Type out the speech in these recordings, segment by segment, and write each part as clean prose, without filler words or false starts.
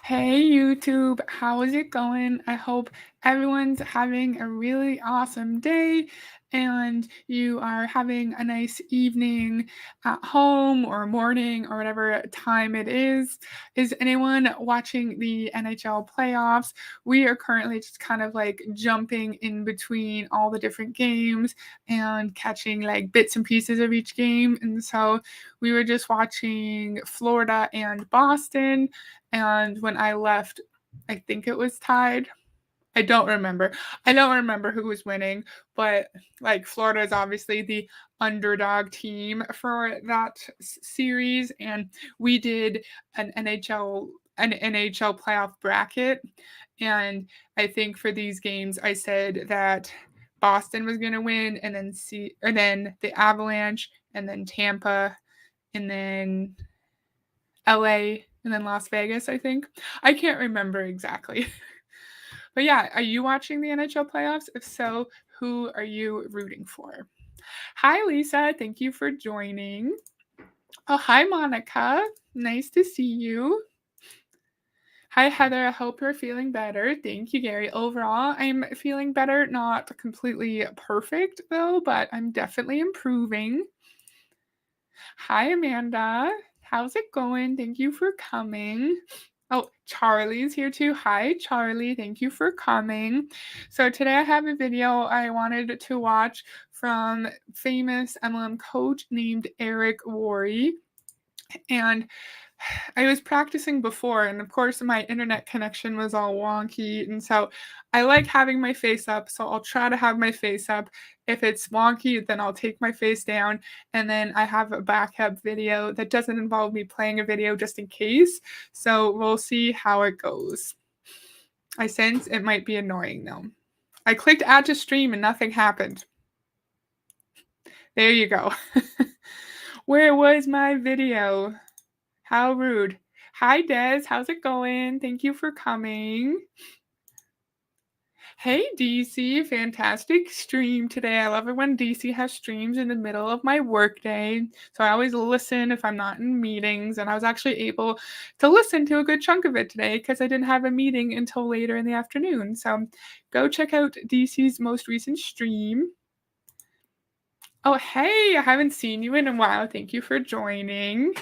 Hey YouTube, how is it going? I hope everyone's having a really awesome day and you are having a nice evening at home or morning or whatever time it is. Is anyone watching the NHL playoffs? We are currently just kind of like jumping in between all the different games and catching like bits and pieces of each game. And so we were just watching Florida and Boston. And when I left, I think it was tied. I don't remember. I don't remember who was winning, but like Florida is obviously the underdog team for that series, and we did an NHL playoff bracket, and I think for these games I said that Boston was going to win, and then the Avalanche, and then Tampa, and then LA, and then Las Vegas, I think. I can't remember exactly. But yeah, are you watching the NHL playoffs? If so, who are you rooting for? Hi, Lisa. Thank you for joining. Oh, hi, Monica. Nice to see you. Hi, Heather. I hope you're feeling better. Thank you, Gary. Overall, I'm feeling better. Not completely perfect, though, but I'm definitely improving. Hi, Amanda. How's it going? Thank you for coming. Oh, Charlie's here too. Hi, Charlie. Thank you for coming. So today I have a video I wanted to watch from famous MLM coach named Eric Worre. And I was practicing before, and of course, my internet connection was all wonky. And so I like having my face up. So I'll try to have my face up. If it's wonky, then I'll take my face down. And then I have a backup video that doesn't involve me playing a video just in case. So we'll see how it goes. I sense it might be annoying though. I clicked add to stream and nothing happened. There you go. Where was my video? How rude. Hi, Des. How's it going? Thank you for coming. Hey, DC. Fantastic stream today. I love it when DC has streams in the middle of my workday. So I always listen if I'm not in meetings. And I was actually able to listen to a good chunk of it today because I didn't have a meeting until later in the afternoon. So go check out DC's most recent stream. Oh, hey, I haven't seen you in a while. Thank you for joining.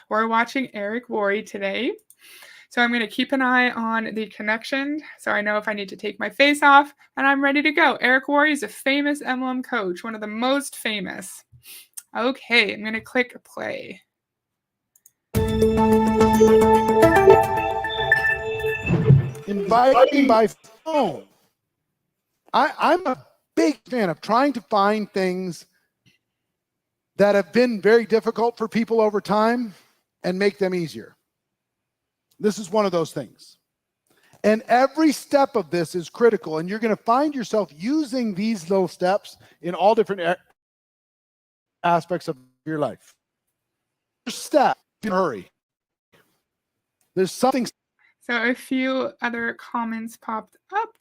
We're watching Eric Worre today. So I'm going to keep an eye on the connection so I know if I need to take my face off, and I'm ready to go. Eric Worre is a famous MLM coach, one of the most famous. Okay, I'm going to click play. Inviting by phone. I'm a big fan of trying to find things that have been very difficult for people over time and make them easier. This is one of those things. And every step of this is critical, and you're going to find yourself using these little steps in all different aspects of your life. First step, hurry. There's something. So a few other comments popped up,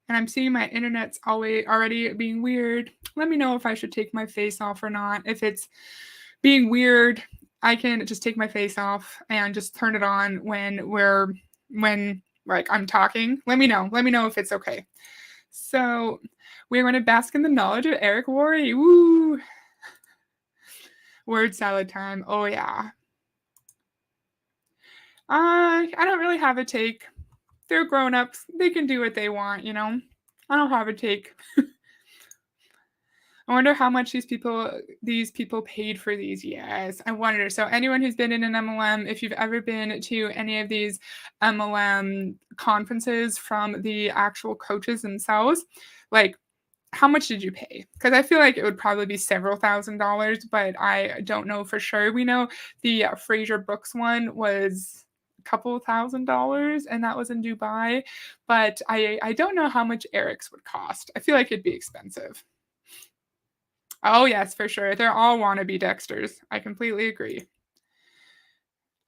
and I'm seeing my internet's already being weird. Let me know if I should take my face off or not. If it's being weird, I can just take my face off and just turn it on when like I'm talking. Let me know. Let me know if it's okay. So we're going to bask in the knowledge of Eric Worre. Woo! Word salad time. Oh yeah. I don't really have a take. They're grown-ups. They can do what they want, you know? I don't have a take. I wonder how much these people paid for these. Yes, I wonder. So anyone who's been in an MLM, if you've ever been to any of these MLM conferences from the actual coaches themselves, like how much did you pay? Because I feel like it would probably be several $1,000s, but I don't know for sure. We know the Fraser Brooks one was a couple $1,000s, and that was in Dubai. But I don't know how much Eric's would cost. I feel like it'd be expensive. Oh, yes, for sure. They're all wannabe Dexters. I completely agree.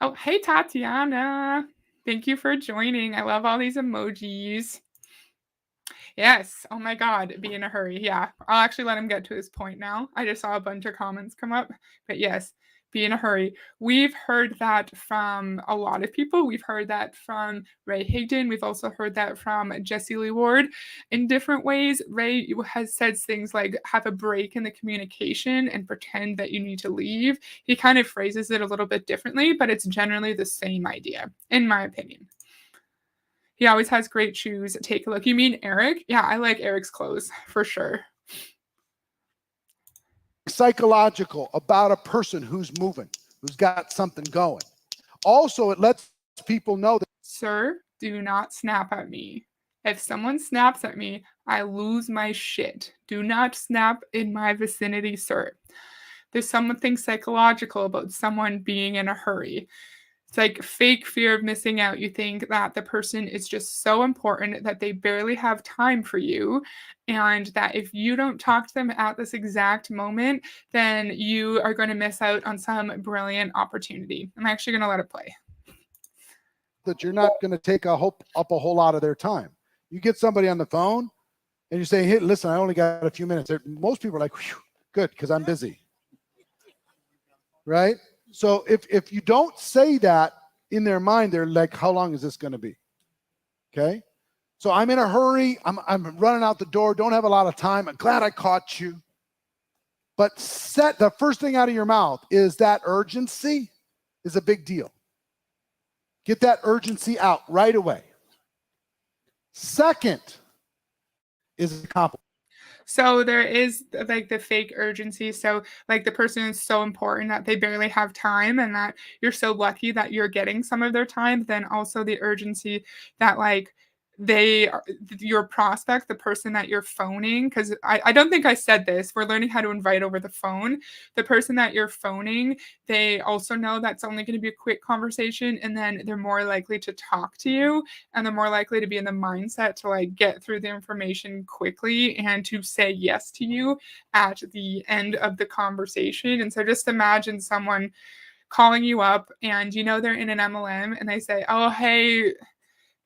Oh, hey, Tatiana. Thank you for joining. I love all these emojis. Yes. Oh my God. Be in a hurry. Yeah. I'll actually let him get to his point now. I just saw a bunch of comments come up. But yes, be in a hurry. We've heard that from a lot of people. We've heard that from Ray Higdon. We've also heard that from Jesse Lee Ward in different ways. Ray has said things like have a break in the communication and pretend that you need to leave. He kind of phrases it a little bit differently, but it's generally the same idea, in my opinion. He always has great shoes. Take a look. You mean Eric? Yeah, I like Eric's clothes for sure. Psychological about a person who's moving, who's got something going. Also, it lets people know that, sir, do not snap at me. If someone snaps at me, I lose my shit. Do not snap in my vicinity, sir. There's something psychological about someone being in a hurry. It's like fake fear of missing out. You think that the person is just so important that they barely have time for you, and that if you don't talk to them at this exact moment, then you are going to miss out on some brilliant opportunity. I'm actually going to let it play. That you're not going to take up a whole lot of their time. You get somebody on the phone and you say, hey, listen, I only got a few minutes. Most people are like, good, because I'm busy. Right? So if you don't say that in their mind, they're like, how long is this going to be? Okay. So I'm in a hurry. I'm running out the door. Don't have a lot of time. I'm glad I caught you. But the first thing out of your mouth is that urgency is a big deal. Get that urgency out right away. Second is a compliment. So there is like the fake urgency. So like the person is so important that they barely have time, and that you're so lucky that you're getting some of their time. Then also the urgency that like your prospect, the person that you're phoning, because I don't think I said this, we're learning how to invite over the phone. The person that you're phoning, they also know that's only going to be a quick conversation, and then they're more likely to talk to you, and they're more likely to be in the mindset to like get through the information quickly and to say yes to you at the end of the conversation. And so just imagine someone calling you up and you know they're in an MLM and they say, oh, hey,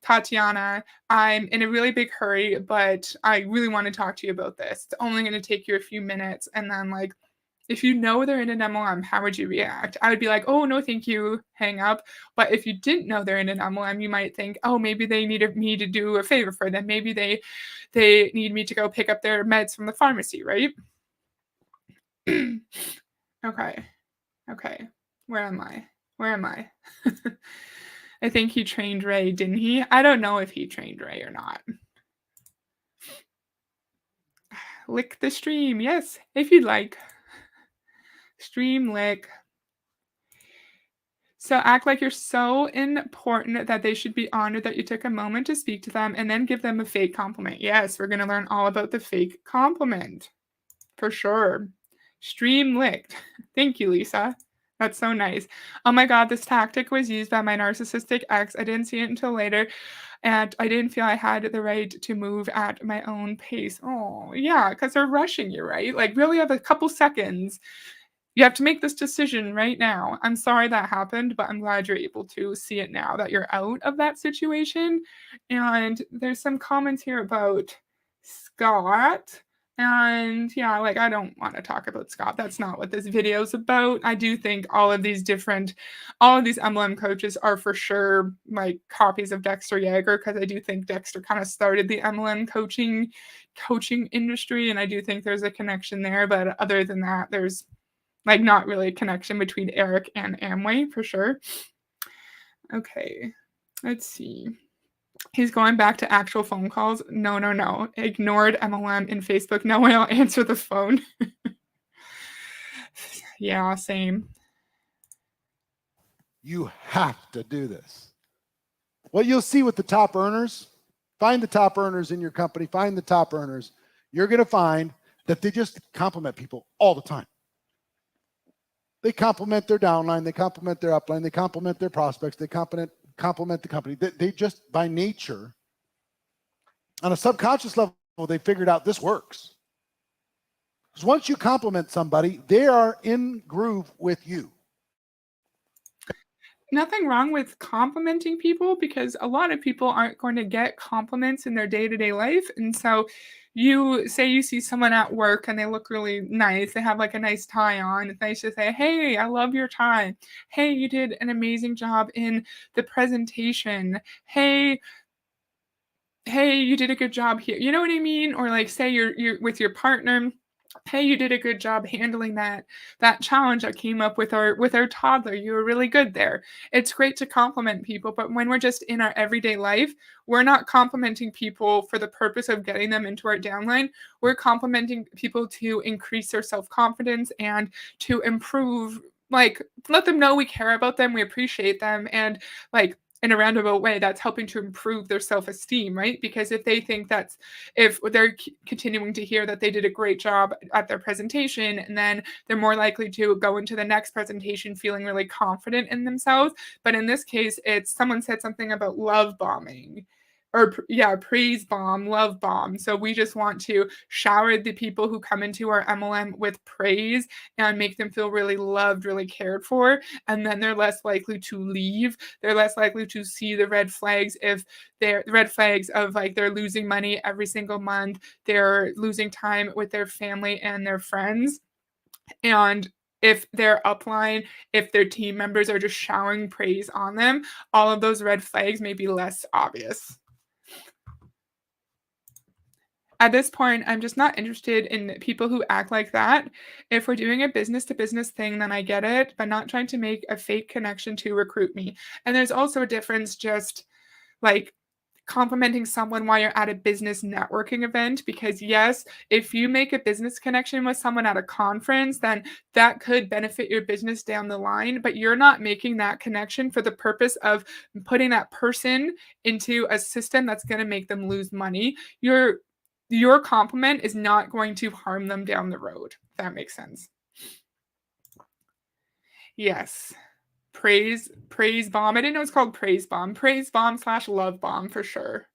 Tatiana, I'm in a really big hurry, but I really want to talk to you about this. It's only going to take you a few minutes. And then, like, if you know they're in an MLM, how would you react? I would be like, oh, no, thank you, hang up. But if you didn't know they're in an MLM, you might think, oh, maybe they need me to do a favor for them. Maybe they need me to go pick up their meds from the pharmacy, right? Okay. Where am I? I think he trained Ray, didn't he? I don't know if he trained Ray or not. Lick the stream. Yes, if you'd like. Stream lick. So act like you're so important that they should be honored that you took a moment to speak to them, and then give them a fake compliment. Yes, we're going to learn all about the fake compliment. For sure. Stream licked. Thank you, Lisa. That's so nice. Oh my God, this tactic was used by my narcissistic ex. I didn't see it until later, and I didn't feel I had the right to move at my own pace. Oh, yeah, because they're rushing you, right? Like, really have a couple seconds. You have to make this decision right now. I'm sorry that happened, but I'm glad you're able to see it now that you're out of that situation. And there's some comments here about Scott. And yeah, like, I don't want to talk about Scott. That's not what this video is about. I do think all of these MLM coaches are for sure like copies of Dexter Yager, because I do think Dexter kind of started the MLM coaching industry, and I do think there's a connection there. But other than that, there's like not really a connection between Eric and Amway for sure. Okay, let's see. He's going back to actual phone calls. No. Ignored MLM and Facebook. No one will answer the phone. Yeah, same. You have to do this. What you'll see with the top earners, find the top earners in your company, find the top earners. You're going to find that they just compliment people all the time. They compliment their downline, they compliment their upline, they compliment their prospects, they compliment the company. They just, by nature, on a subconscious level, they figured out this works. Because once you compliment somebody, they are in groove with you. nothing wrong with complimenting people because a lot of people aren't going to get compliments in their day-to-day life, and so you say you see someone at work and they look really nice, they have, like, a nice tie on, it's nice to say, "Hey, I love your tie. Hey, you did an amazing job in the presentation. Hey, you did a good job here." You know what I mean? Or, like, say you're with your partner, "Hey, you did a good job handling that challenge that came up with our toddler. You were really good there." It's great to compliment people, but when we're just in our everyday life, we're not complimenting people for the purpose of getting them into our downline. We're complimenting people to increase their self-confidence and to improve, like, let them know we care about them, we appreciate them, and, like, in a roundabout way, that's helping to improve their self-esteem, right? Because if they think that's if they're continuing to hear that they did a great job at their presentation, and then they're more likely to go into the next presentation feeling really confident in themselves. But in this case, it's someone said something about love bombing or yeah, praise bomb, love bomb. So we just want to shower the people who come into our MLM with praise and make them feel really loved, really cared for, and then they're less likely to leave. They're less likely to see the red flags if they're red flags of, like, they're losing money every single month, they're losing time with their family and their friends, and if their upline, if their team members are just showering praise on them, all of those red flags may be less obvious. At this point, I'm just not interested in people who act like that. If we're doing a business to business thing, then I get it, but not trying to make a fake connection to recruit me. And there's also a difference just like complimenting someone while you're at a business networking event, because yes, if you make a business connection with someone at a conference, then that could benefit your business down the line, but you're not making that connection for the purpose of putting that person into a system that's going to make them lose money. Your compliment is not going to harm them down the road, if that makes sense. Yes. Praise bomb. I didn't know it's called praise bomb. Praise bomb slash love bomb for sure.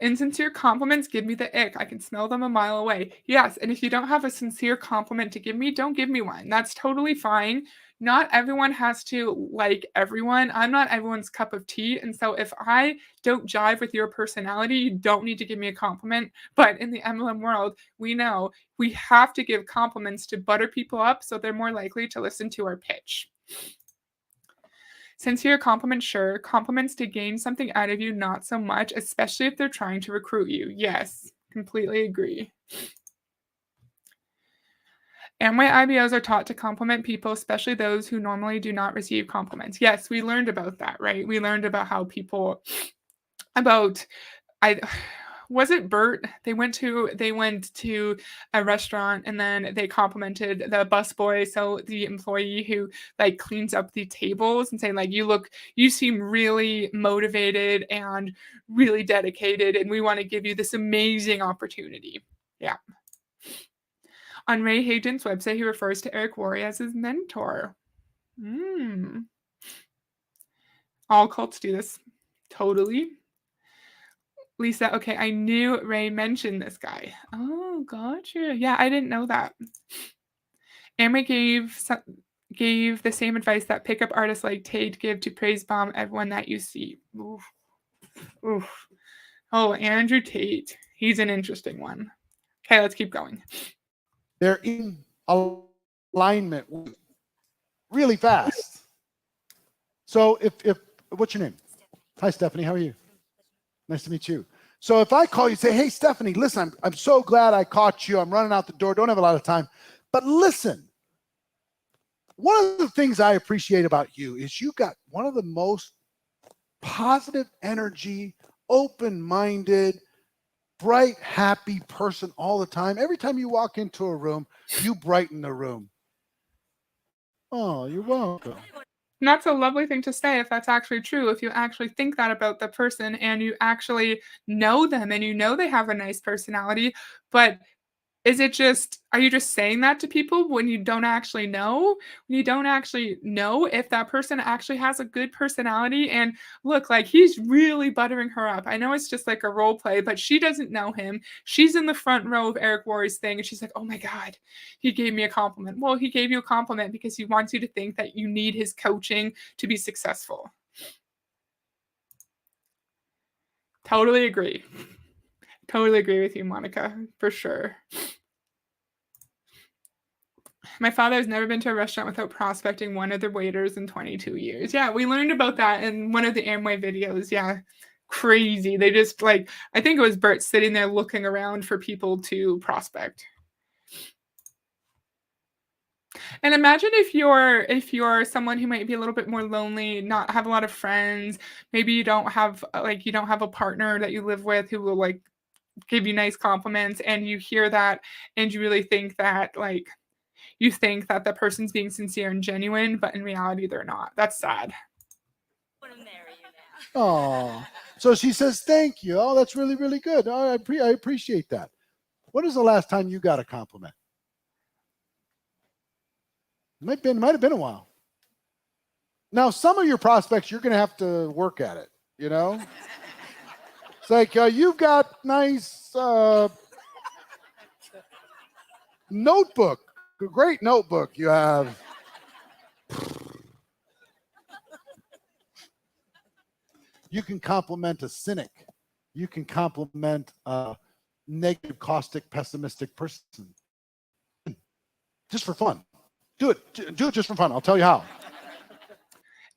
Insincere compliments give me the ick. I can smell them a mile away. Yes, and if you don't have a sincere compliment to give me, don't give me one. That's totally fine. Not everyone has to like everyone. I'm not everyone's cup of tea. And so if I don't jive with your personality, you don't need to give me a compliment. But in the MLM world, we know we have to give compliments to butter people up so they're more likely to listen to our pitch. Sincere compliments, sure. Compliments to gain something out of you, not so much, especially if they're trying to recruit you. Yes, completely agree. Amway IBOs are taught to compliment people, especially those who normally do not receive compliments. Yes, we learned about that, right? We learned about how people about I was it Bert? They went to a restaurant and then they complimented the busboy, so the employee who like cleans up the tables and saying like you seem really motivated and really dedicated and we want to give you this amazing opportunity. Yeah. On Ray Hagen's website, he refers to Eric Worre as his mentor. All cults do this. Totally. Lisa, okay, I knew Ray mentioned this guy. Oh, gotcha. Yeah, I didn't know that. Amway gave the same advice that pickup artists like Tate give to praise bomb everyone that you see. Oof. Oof. Oh, Andrew Tate. He's an interesting one. Okay, let's keep going. They're in alignment really fast. So if what's your name? Hi, Stephanie. How are you? Nice to meet you. So if I call you, say, hey, Stephanie, listen, I'm so glad I caught you. I'm running out the door. Don't have a lot of time. But listen, one of the things I appreciate about you is you got one of the most positive energy, open-minded, bright, happy person all the time. Every time you walk into a room, you brighten the room. Oh, you're welcome. And that's a lovely thing to say if that's actually true. If you actually think that about the person and you actually know them and you know they have a nice personality, but Is it just are you just saying that to people when you don't actually know? When you don't actually know if that person actually has a good personality and look, like he's really buttering her up. I know it's just like a role play, but she doesn't know him. She's in the front row of Eric Worre's thing and she's like, "Oh my god, he gave me a compliment." Well, he gave you a compliment because he wants you to think that you need his coaching to be successful. Totally agree. Totally agree with you, Monica, for sure. My father has never been to a restaurant without prospecting one of the waiters in 22 years. Yeah, we learned about that in one of the Amway videos. Yeah, crazy. They just like, I think it was Bert sitting there looking around for people to prospect. And imagine if you're someone who might be a little bit more lonely, not have a lot of friends, maybe you don't have a partner that you live with who will like give you nice compliments and you hear that and you really think that like you think that the person's being sincere and genuine, but in reality, they're not. That's sad. Oh, so she says, thank you. Oh, that's really, really good. Oh, I appreciate that. When was the last time you got a compliment? Might have been a while. Now, some of your prospects, you're going to have to work at it, you know? It's like, you've got nice notebook. Great notebook you have. You can compliment a cynic. You can compliment a negative, caustic, pessimistic person. Just for fun. Do it just for fun. I'll tell you how.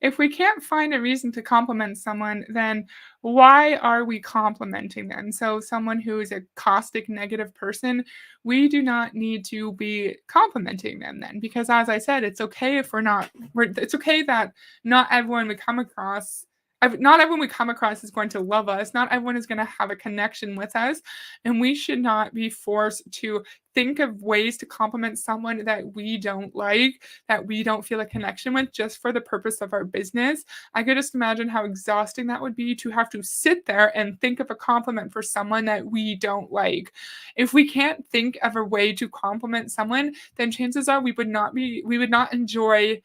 If we can't find a reason to compliment someone, then why are we complimenting them? So, someone who is a caustic, negative person, we do not need to be complimenting them then, because as I said, it's okay if it's okay that not everyone we come across. Not everyone we come across is going to love us. Not everyone is going to have a connection with us. And we should not be forced to think of ways to compliment someone that we don't like, that we don't feel a connection with just for the purpose of our business. I could just imagine how exhausting that would be to have to sit there and think of a compliment for someone that we don't like. If we can't think of a way to compliment someone, then chances are we would not enjoy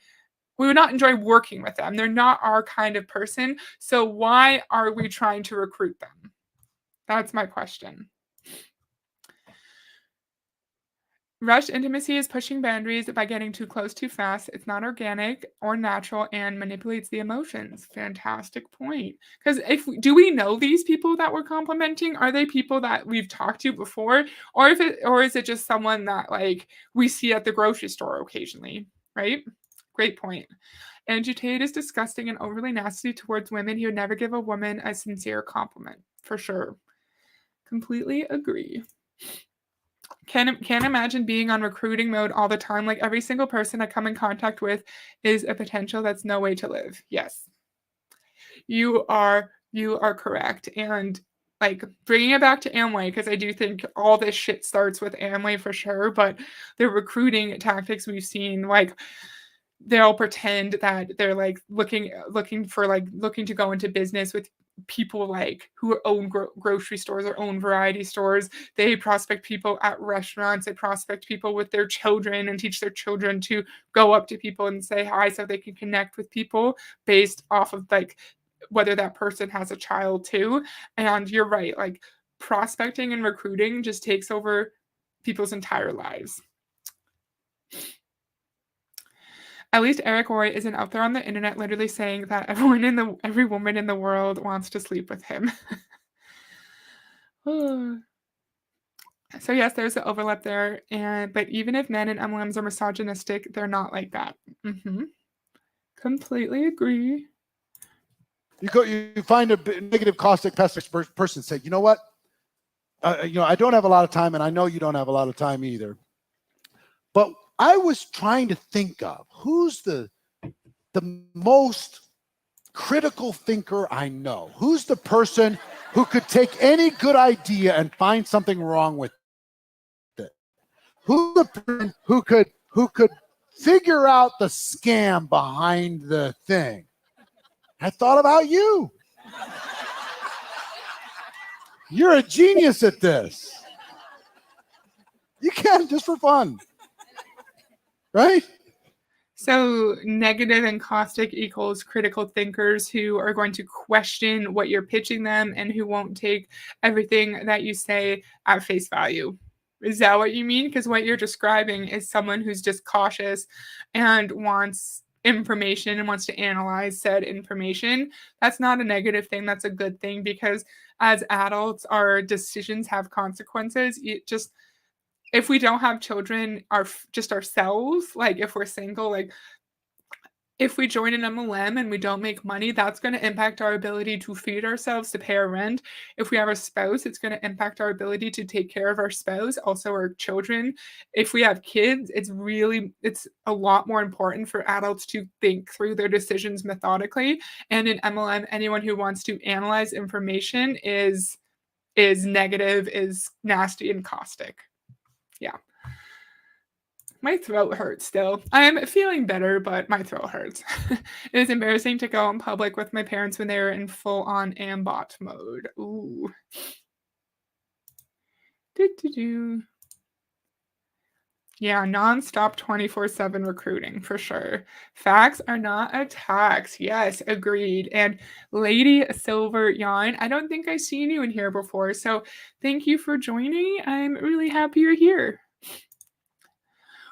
working with them. They're not our kind of person. So why are we trying to recruit them? That's my question. Rush intimacy is pushing boundaries by getting too close too fast. It's not organic or natural and manipulates the emotions. Fantastic point. Because do we know these people that we're complimenting? Are they people that we've talked to before, or is it just someone that like we see at the grocery store occasionally? Right. Great point. Andrew Tate is disgusting and overly nasty towards women. He would never give a woman a sincere compliment. For sure. Completely agree. Can't imagine being on recruiting mode all the time. Like every single person I come in contact with is a potential that's no way to live. Yes. You are correct. And like bringing it back to Amway, because I do think all this shit starts with Amway for sure, but the recruiting tactics we've seen, like they'll pretend that they're like looking to go into business with people like who own grocery stores or own variety stores. They prospect people at restaurants. They prospect people with their children and teach their children to go up to people and say hi so they can connect with people based off of like whether that person has a child too. And you're right, like prospecting and recruiting just takes over people's entire lives. At least Eric Worre isn't out there on the internet literally saying that every woman in the world wants to sleep with him. So yes, there's an overlap there, but even if men and MLMs are misogynistic, they're not like that. Completely agree. You find a negative, caustic, pessimist person, say, you know what? I don't have a lot of time, and I know you don't have a lot of time either. But I was trying to think of who's the most critical thinker I know. Who's the person who could take any good idea and find something wrong with it? Who's the person who could figure out the scam behind the thing? I thought about you. You're a genius at this. You can, just for fun. Right? So negative and caustic equals critical thinkers who are going to question what you're pitching them and who won't take everything that you say at face value. Is that what you mean? Because what you're describing is someone who's just cautious and wants information and wants to analyze said information. That's not a negative thing. That's a good thing because as adults, our decisions have consequences. It just if we don't have children, just ourselves, like if we're single, like if we join an MLM and we don't make money, that's going to impact our ability to feed ourselves, to pay our rent. If we have a spouse, it's going to impact our ability to take care of our spouse, also our children. If we have kids, it's a lot more important for adults to think through their decisions methodically. And in MLM, anyone who wants to analyze information is negative, is nasty and caustic. Yeah. My throat hurts still. I'm feeling better, but my throat hurts. It is embarrassing to go in public with my parents when they were in full-on ambot mode. Ooh. Do-do-do. Yeah, nonstop 24/7 recruiting for sure. Facts are not attacks. Yes, agreed. And Lady Silver Yarn, I don't think I've seen you in here before, so thank you for joining. I'm really happy you're here.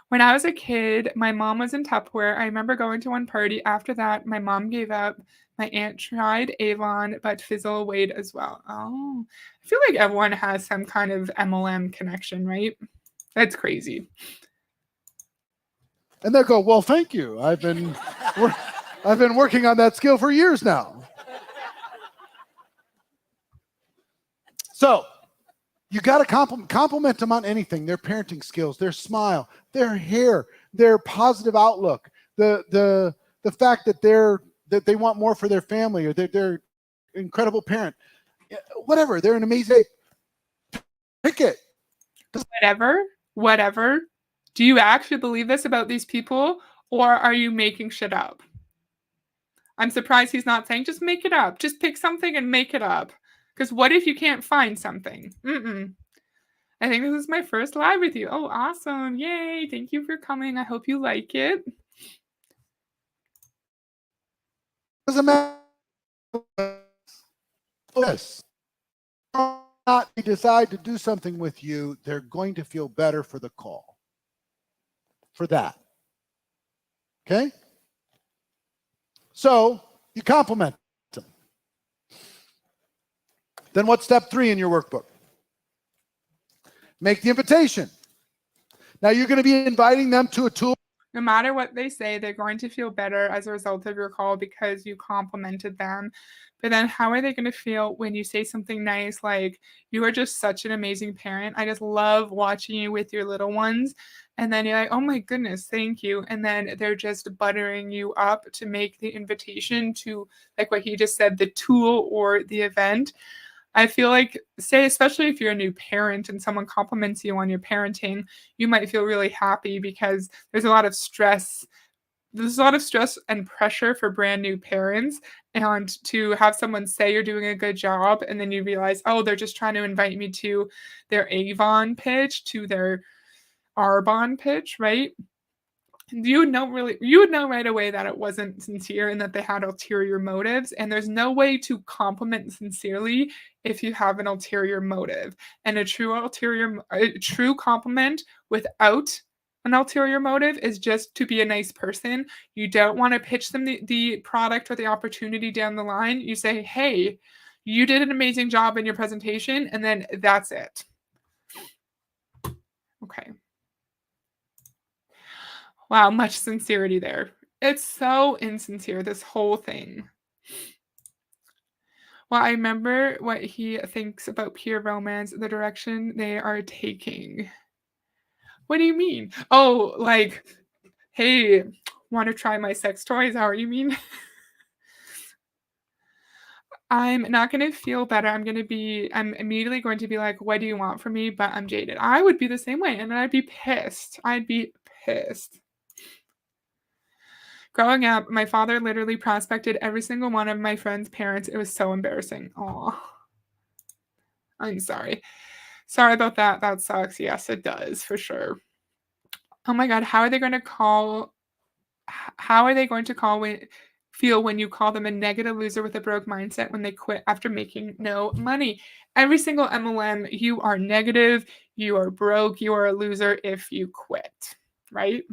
When I was a kid, my mom was in Tupperware. I remember going to one party. After that, my mom gave up. My aunt tried Avon, but fizzle away as well. Oh, I feel like everyone has some kind of MLM connection, right? That's crazy. And they'll go, well, thank you. I've been working on that skill for years now. So you got to compliment them on anything, their parenting skills, their smile, their hair, their positive outlook, the fact that they want more for their family, or they're incredible parent, whatever. They're an amazing. Pick it. Whatever. Do you actually believe this about these people, or are you making shit up? I'm surprised he's not saying just make it up. Just pick something and make it up. Because what if you can't find something? I think this is my first live with you. Oh, awesome. Yay. Thank you for coming. I hope you like it. Doesn't matter. Yes. Not they decide to do something with you, they're going to feel better for the call. For that. Okay? So you compliment them. Then what's step 3 in your workbook? Make the invitation. Now you're going to be inviting them to a tool. No matter what they say, they're going to feel better as a result of your call because you complimented them. But then how are they going to feel when you say something nice like, you are just such an amazing parent. I just love watching you with your little ones. And then you're like, oh my goodness, thank you. And then they're just buttering you up to make the invitation to, like what he just said, the tool or the event. I feel like, say, especially if you're a new parent and someone compliments you on your parenting, you might feel really happy because there's a lot of stress. There's a lot of stress and pressure for brand new parents. And to have someone say you're doing a good job and then you realize, oh, they're just trying to invite me to their Avon pitch, to their Arbonne pitch, right? You would know right away that it wasn't sincere and that they had ulterior motives. And there's no way to compliment sincerely if you have an ulterior motive. And a true compliment without an ulterior motive is just to be a nice person. You don't want to pitch them the product or the opportunity down the line. You say, hey, you did an amazing job in your presentation, and then that's it. Okay. Wow, much sincerity there. It's so insincere, this whole thing. Well, I remember what he thinks about peer romance, the direction they are taking. What do you mean? Oh, like, hey, want to try my sex toy? Is that what you mean? I'm not going to feel better. I'm immediately going to be like, what do you want from me? But I'm jaded. I would be the same way. And I'd be pissed. Growing up, my father literally prospected every single one of my friends' parents. It was so embarrassing. Aw. I'm sorry. Sorry about that. That sucks. Yes, it does for sure. Oh my god, how are they going to call how are they going to feel when you call them a negative loser with a broke mindset when they quit after making no money? Every single MLM, you are negative, you are broke, you are a loser if you quit, right?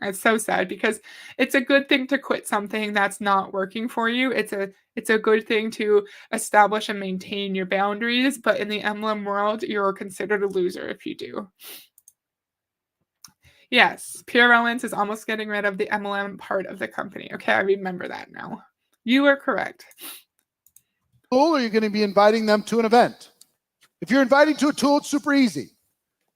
It's so sad because it's a good thing to quit something that's not working for you. It's a good thing to establish and maintain your boundaries, but in the MLM world, you're considered a loser if you do. Yes, pure relevance is almost getting rid of the MLM part of the company. Okay, I remember that now. You are correct. Or are you going to be inviting them to an event? If you're inviting to a tool, it's super easy.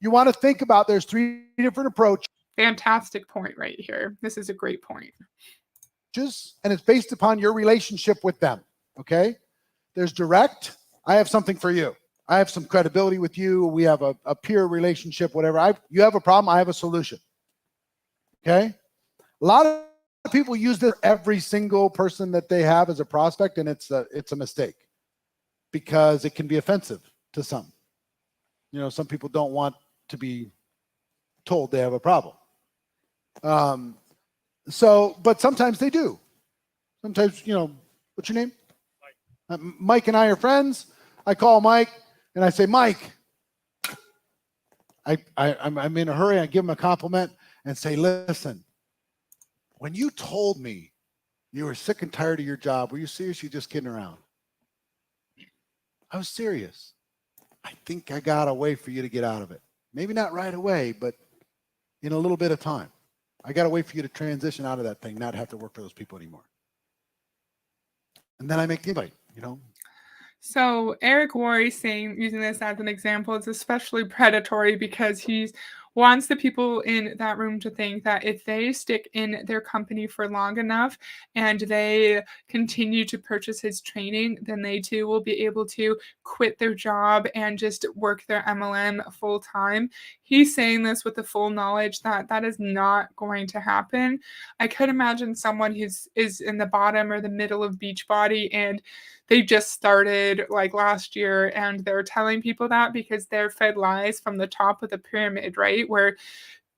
You want to think about there's 3 different approaches. Fantastic point right here. This is a great point. And it's based upon your relationship with them. Okay? There's direct. I have something for you. I have some credibility with you. We have a peer relationship, whatever. You have a problem. I have a solution. Okay? A lot of people use this every single person that they have as a prospect, and it's a mistake because it can be offensive to some. You know, some people don't want to be told they have a problem. But sometimes they do. Sometimes, you know, what's your name? Mike. Mike and I are friends. I call Mike and I say, Mike, I'm in a hurry. I give him a compliment and say, listen, when you told me you were sick and tired of your job, were you serious? You just kidding around? I was serious. I think I got a way for you to get out of it. Maybe not right away, but in a little bit of time. I got a way for you to transition out of that thing, not have to work for those people anymore. And then I make the invite, you know. So Eric Worre saying, using this as an example, is especially predatory because he wants the people in that room to think that if they stick in their company for long enough and they continue to purchase his training, then they too will be able to quit their job and just work their MLM full time. He's saying this with the full knowledge that that is not going to happen. I could imagine someone who is in the bottom or the middle of Beachbody and they just started like last year and they're telling people that because they're fed lies from the top of the pyramid, right? Where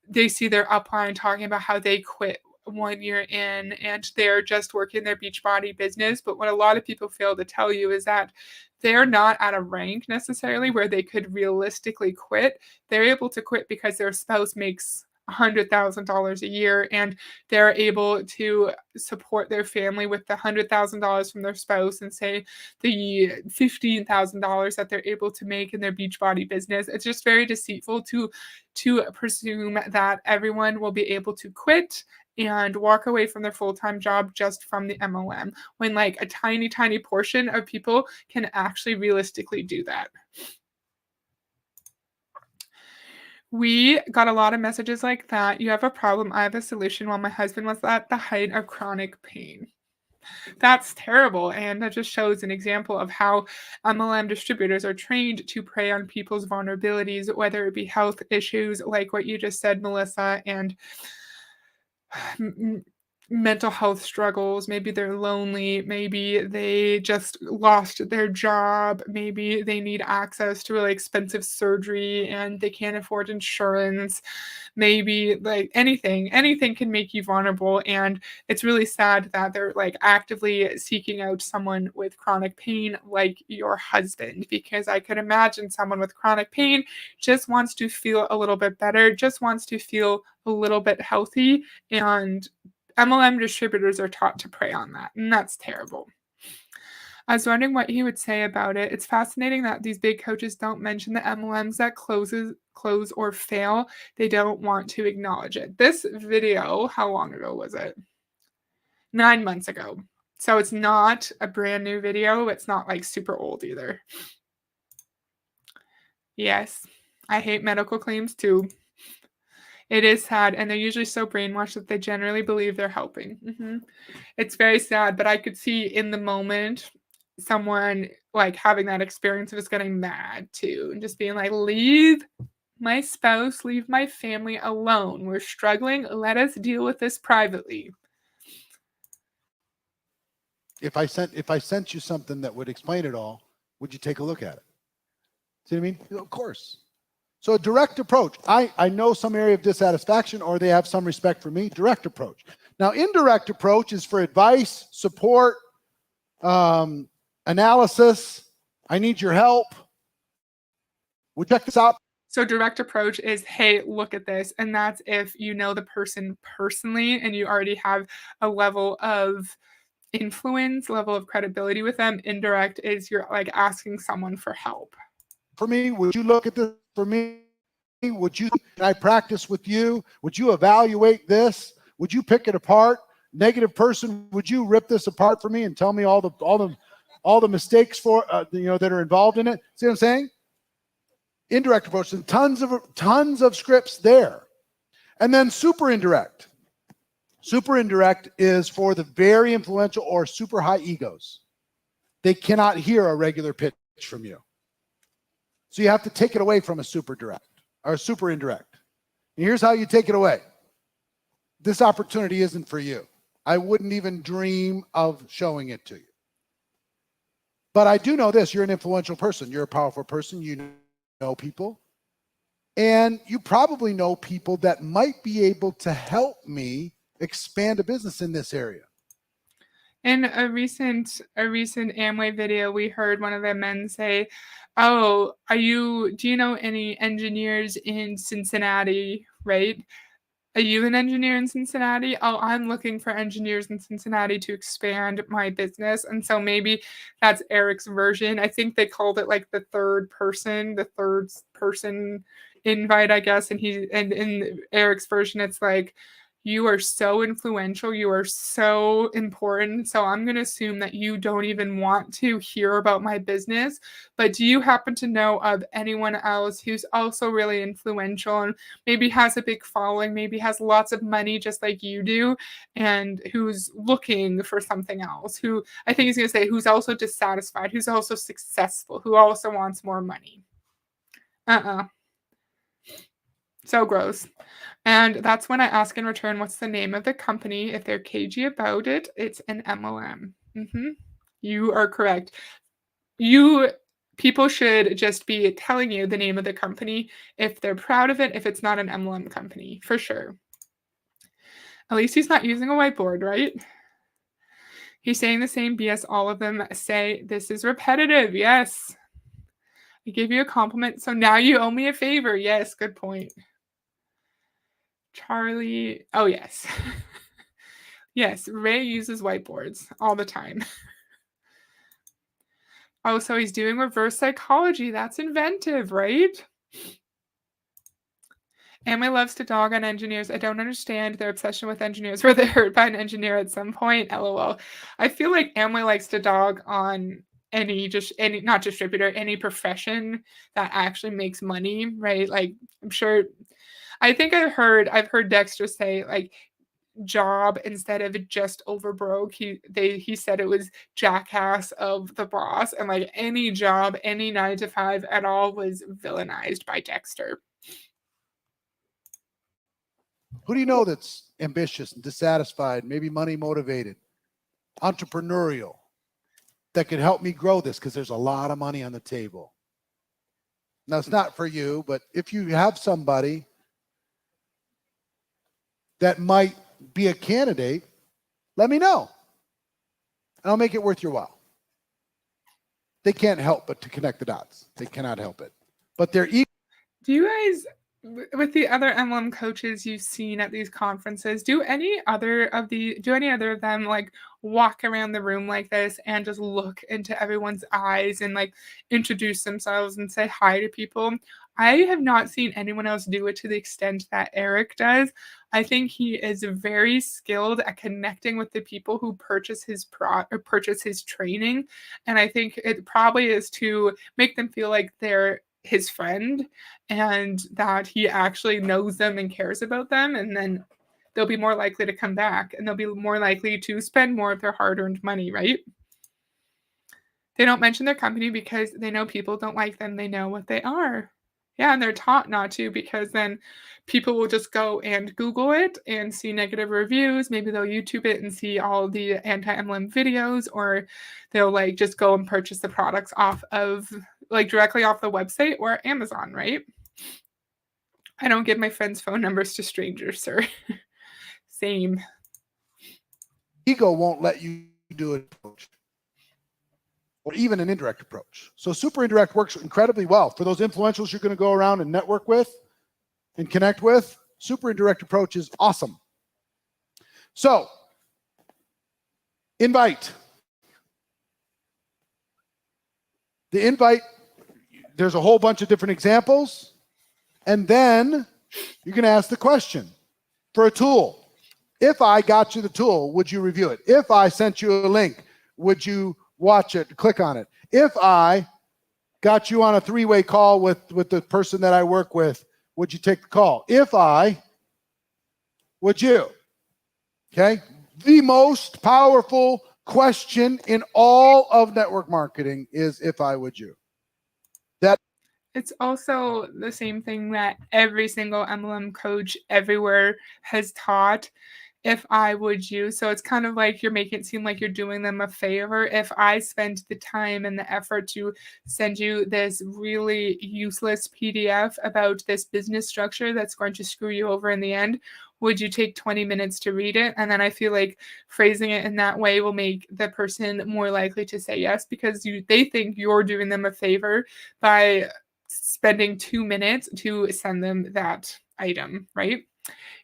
they see their upline talking about how they quit 1 year in and they're just working their Beachbody business. But what a lot of people fail to tell you is that they're not at a rank necessarily where they could realistically quit. They're able to quit because their spouse makes $100,000 a year and they're able to support their family with the $100,000 from their spouse and say the $15,000 that they're able to make in their Beachbody business. It's just very deceitful to presume that everyone will be able to quit and walk away from their full-time job just from the MLM when like a tiny, tiny portion of people can actually realistically do that. We got a lot of messages like that. You have a problem, I have a solution while my husband was at the height of chronic pain. That's terrible. And that just shows an example of how MLM distributors are trained to prey on people's vulnerabilities, whether it be health issues like what you just said, Melissa, and mental health struggles. Maybe they're lonely. Maybe they just lost their job. Maybe they need access to really expensive surgery and they can't afford insurance. Maybe like anything can make you vulnerable. And it's really sad that they're like actively seeking out someone with chronic pain like your husband, because I could imagine someone with chronic pain just wants to feel a little bit better, just wants to feel a little bit healthy, and MLM distributors are taught to prey on that, and that's terrible. I was wondering what he would say about it. It's fascinating that these big coaches don't mention the MLMs that close or fail. They don't want to acknowledge it. This video, how long ago was it? 9 months ago. So it's not a brand new video. It's not like super old either. Yes, I hate medical claims too. It is sad, and they're usually so brainwashed that they generally believe they're helping. It's very sad, but I could see in the moment someone like having that experience of just getting mad too and just being like, leave my spouse, leave my family alone. We're struggling. Let us deal with this privately. If I sent you something that would explain it all, would you take a look at it? See what I mean? Of course. So a direct approach. I know some area of dissatisfaction or they have some respect for me. Direct approach. Now, indirect approach is for advice, support, analysis. I need your help. We'll check this out. So direct approach is, hey, look at this. And that's if you know the person personally and you already have a level of influence, level of credibility with them. Indirect is you're like asking someone for help. For me, would you look at this for me? Would you, can I practice with you? Would you evaluate this? Would you pick it apart? Negative person, would you rip this apart for me and tell me all the mistakes for that are involved in it? See what I'm saying? Indirect approach, and tons of scripts there. And then super indirect. Super indirect is for the very influential or super high egos. They cannot hear a regular pitch from you. So you have to take it away from a super direct or super indirect. And here's how you take it away. This opportunity isn't for you. I wouldn't even dream of showing it to you. But I do know this, you're an influential person. You're a powerful person. You know people. And you probably know people that might be able to help me expand a business in this area. In a recent Amway video, we heard one of the men say, "Oh, do you know any engineers in Cincinnati, right? Are you an engineer in Cincinnati? Oh, I'm looking for engineers in Cincinnati to expand my business." And so maybe that's Eric's version. I think they called it like the third person invite, I guess. And in Eric's version, it's like, you are so influential, you are so important, so I'm going to assume that you don't even want to hear about my business, but do you happen to know of anyone else who's also really influential and maybe has a big following, maybe has lots of money just like you do, and who's looking for something else, who, I think he's going to say, who's also dissatisfied, who's also successful, who also wants more money. So gross. And that's when I ask in return, what's the name of the company? If they're cagey about it, it's an MLM. You are correct. People should just be telling you the name of the company if they're proud of it, if it's not an MLM company, for sure. At least he's not using a whiteboard, right? He's saying the same BS all of them say. This is repetitive. Yes. I gave you a compliment, so now you owe me a favor. Yes, good point. Charlie, oh yes. Yes, Ray uses whiteboards all the time. Oh, so he's doing reverse psychology. That's inventive, right? Amway loves to dog on engineers. I don't understand their obsession with engineers. Were they hurt by an engineer at some point? LOL. I feel like Amway likes to dog on any not distributor, any profession that actually makes money, right? Like, I'm sure, I've heard Dexter say, like, job instead of just over broke. He said it was jackass of the boss, and like any job, any 9 to 5 at all was villainized by Dexter. Who do you know that's ambitious and dissatisfied, maybe money motivated, entrepreneurial, that could help me grow this? Because there's a lot of money on the table. Now, it's not for you, but if you have somebody that might be a candidate, let me know. And I'll make it worth your while. They can't help but to connect the dots. They cannot help it. But they're equal. Do you guys, with the other MLM coaches you've seen at these conferences, do any other of them like walk around the room like this and just look into everyone's eyes and like introduce themselves and say hi to people? I have not seen anyone else do it to the extent that Eric does. I think he is very skilled at connecting with the people who purchase his training, and I think it probably is to make them feel like they're his friend and that he actually knows them and cares about them, and then they'll be more likely to come back and they'll be more likely to spend more of their hard-earned money, right? They don't mention their company because they know people don't like them. They know what they are. Yeah, and they're taught not to, because then people will just go and Google it and see negative reviews. Maybe they'll YouTube it and see all the anti-MLM videos, or they'll like just go and purchase the products off of like directly off the website or Amazon, right? I don't give my friends' phone numbers to strangers, sir. Same. Ego won't let you do an approach, or even an indirect approach. So super indirect works incredibly well for those influentials you're going to go around and network with and connect with. Super indirect approach is awesome. So invite. The invite, there's a whole bunch of different examples. And then you're going to ask the question for a tool. If I got you the tool, would you review it? If I sent you a link, would you watch it, click on it? If I got you on a three-way call with the person that I work with, would you take the call? If I, would you? Okay? The most powerful question in all of network marketing is if I, would you? It's also the same thing that every single MLM coach everywhere has taught. If I, would you? So it's kind of like you're making it seem like you're doing them a favor. If I spent the time and the effort to send you this really useless PDF about this business structure that's going to screw you over in the end, would you take 20 minutes to read it? And then I feel like phrasing it in that way will make the person more likely to say yes, because they think you're doing them a favor by spending 2 minutes to send them that item, right?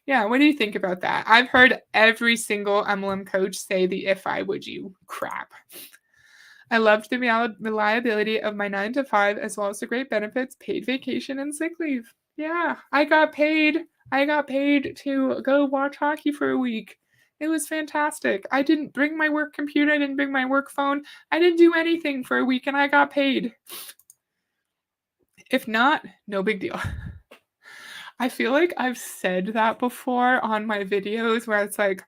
Yeah, what do you think about that? I've heard every single MLM coach say the if I, would you crap. I loved the reliability of my 9 to 5, as well as the great benefits, paid vacation, and sick leave. Yeah, I got paid. I got paid to go watch hockey for a week. It was fantastic. I didn't bring my work computer. I didn't bring my work phone. I didn't do anything for a week, and I got paid. If not, no big deal. I feel like I've said that before on my videos where it's like,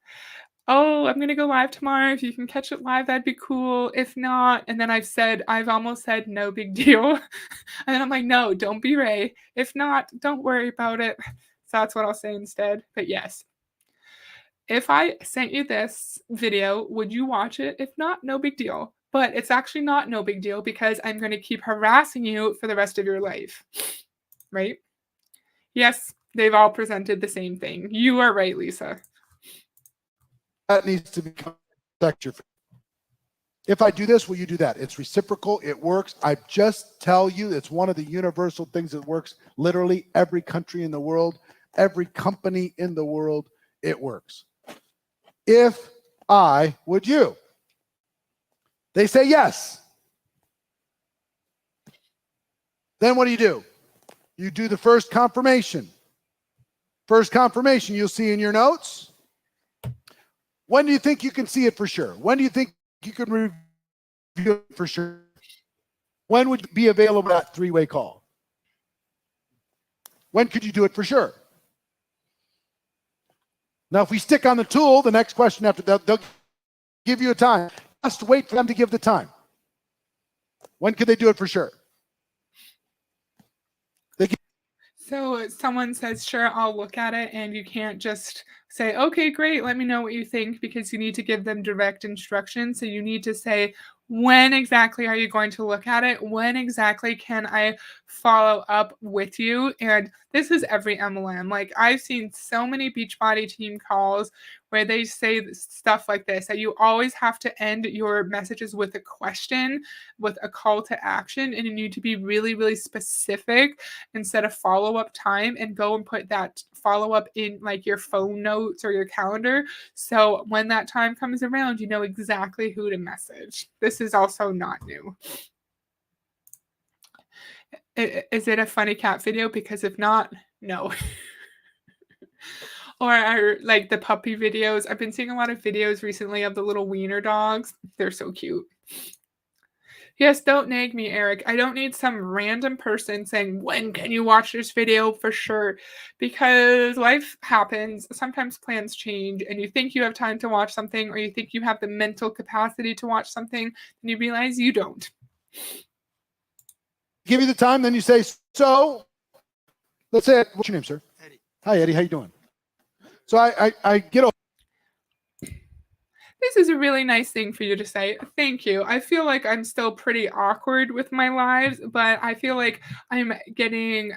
oh, I'm going to go live tomorrow. If you can catch it live, that'd be cool. If not, and then I've almost said no big deal. And then I'm like, no, don't be Ray. If not, don't worry about it. So that's what I'll say instead. But yes, if I sent you this video, would you watch it? If not, no big deal. But it's actually not no big deal, because I'm going to keep harassing you for the rest of your life. Right? Yes, they've all presented the same thing. You are right, Lisa. That needs to become sector. If I do this, will you do that? It's reciprocal. It works. I just tell you, it's one of the universal things that works. Literally every country in the world, every company in the world, it works. If I, would you? They say yes. Then what do? You do the first confirmation. First confirmation you'll see in your notes. When do you think you can see it for sure? When do you think you can review it for sure? When would you be available at three-way call? When could you do it for sure? Now, if we stick on the tool, the next question after that, they'll give you a time. Just wait for them to give the time. When could they do it for sure? So someone says, sure, I'll look at it, and you can't just say, okay, great, let me know what you think, because you need to give them direct instructions. So you need to say, when exactly are you going to look at it? When exactly can I follow up with you? And this is every MLM. Like, I've seen so many Beachbody team calls where they say stuff like this, that you always have to end your messages with a question, with a call to action, and you need to be really, really specific instead of follow-up time, and go and put that follow-up in like your phone notes or your calendar. So when that time comes around, you know exactly who to message. This is also not new. Is it a funny cat video? Because if not, no. Or like the puppy videos. I've been seeing a lot of videos recently of the little wiener dogs. They're so cute. Yes, don't nag me, Eric. I don't need some random person saying, when can you watch this video for sure? Because life happens. Sometimes plans change, and you think you have time to watch something, or you think you have the mental capacity to watch something, and you realize you don't. Give you the time, then you say, so, let's say, what's your name, sir? Eddie. Hi, Eddie. How you doing? So I get over. This is a really nice thing for you to say. Thank you. I feel like I'm still pretty awkward with my lives, but I feel like I'm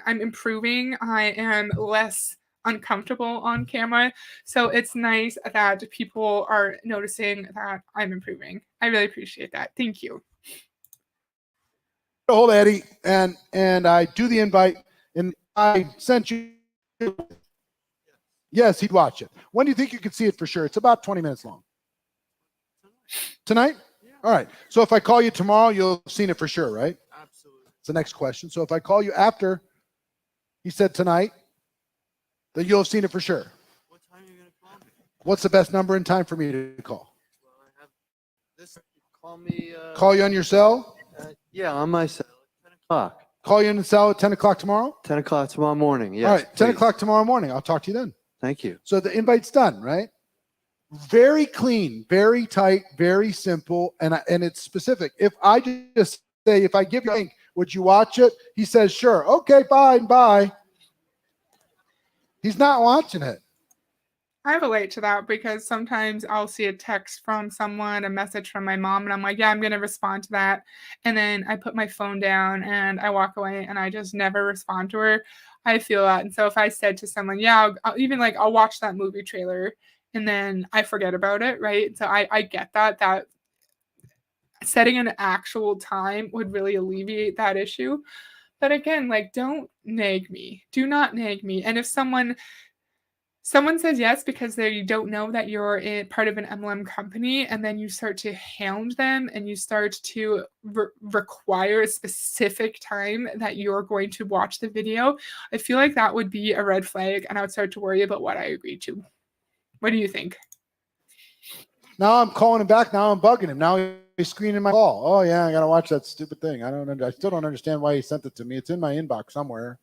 improving. I am less uncomfortable on camera. So it's nice that people are noticing that I'm improving. I really appreciate that. Thank you. Hold Eddie, and I do the invite, and I sent you. Yes, he'd watch it. When do you think you could see it for sure? It's about 20 minutes long. Tonight? Yeah. All right. So if I call you tomorrow, you'll have seen it for sure, right? Absolutely. It's the next question. So if I call you after he said tonight, then you'll have seen it for sure. What time are you going to call me? What's the best number and time for me to call? Well, I have this. Call me. Call you on your cell? Yeah, on my cell at 10 o'clock. Call you in the cell at 10 o'clock tomorrow? 10 o'clock tomorrow morning. Yes. All right. 10 please. o'clock tomorrow morning. I'll talk to you then. Thank you. So the invite's done, right? Very clean, very tight, very simple, and it's specific. If I just say, if I give you a link, would you watch it? He says, sure. Okay, bye. He's not watching it. I relate to that because sometimes I'll see a text from someone, a message from my mom, and I'm like, yeah, I'm going to respond to that. And then I put my phone down and I walk away and I just never respond to her. I feel that. And so if I said to someone, yeah, I'll watch that movie trailer and then I forget about it, right? So I get that setting an actual time would really alleviate that issue. But again, like, don't nag me. Do not nag me. And if someone says yes because they don't know that you're part of an MLM company, and then you start to hound them and you start to require a specific time that you're going to watch the video, I feel like that would be a red flag, and I would start to worry about what I agreed to. What do you think? Now I'm calling him back. Now I'm bugging him. Now he's screening my call. Oh yeah, I gotta watch that stupid thing. I still don't understand why he sent it to me. It's in my inbox somewhere.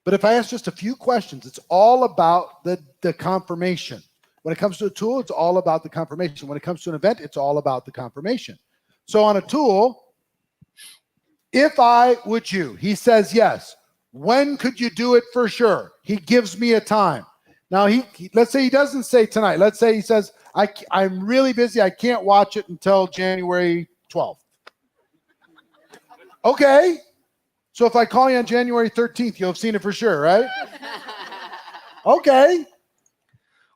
But if I ask just a few questions, it's all about the confirmation. When it comes to a tool, it's all about the confirmation. When it comes to an event, it's all about the confirmation. So on a tool, if I would you, he says yes. When could you do it for sure? He gives me a time. Now, let's say he doesn't say tonight. Let's say he says, I'm really busy. I can't watch it until January 12th. Okay. So if I call you on January 13th, you'll have seen it for sure, right? Okay.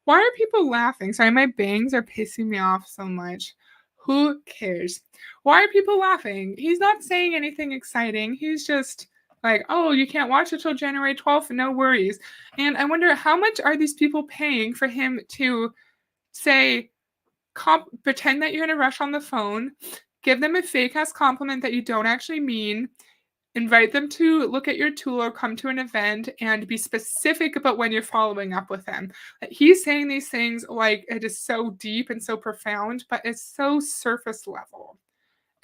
Why are people laughing? Sorry, my bangs are pissing me off so much. Who cares? Why are people laughing? He's not saying anything exciting. He's just like, oh, you can't watch it till January 12th, no worries. And I wonder, how much are these people paying for him to say, pretend that you're in a rush on the phone, give them a fake-ass compliment that you don't actually mean, invite them to look at your tool or come to an event, and be specific about when you're following up with them. He's saying these things like it is so deep and so profound, but it's so surface level.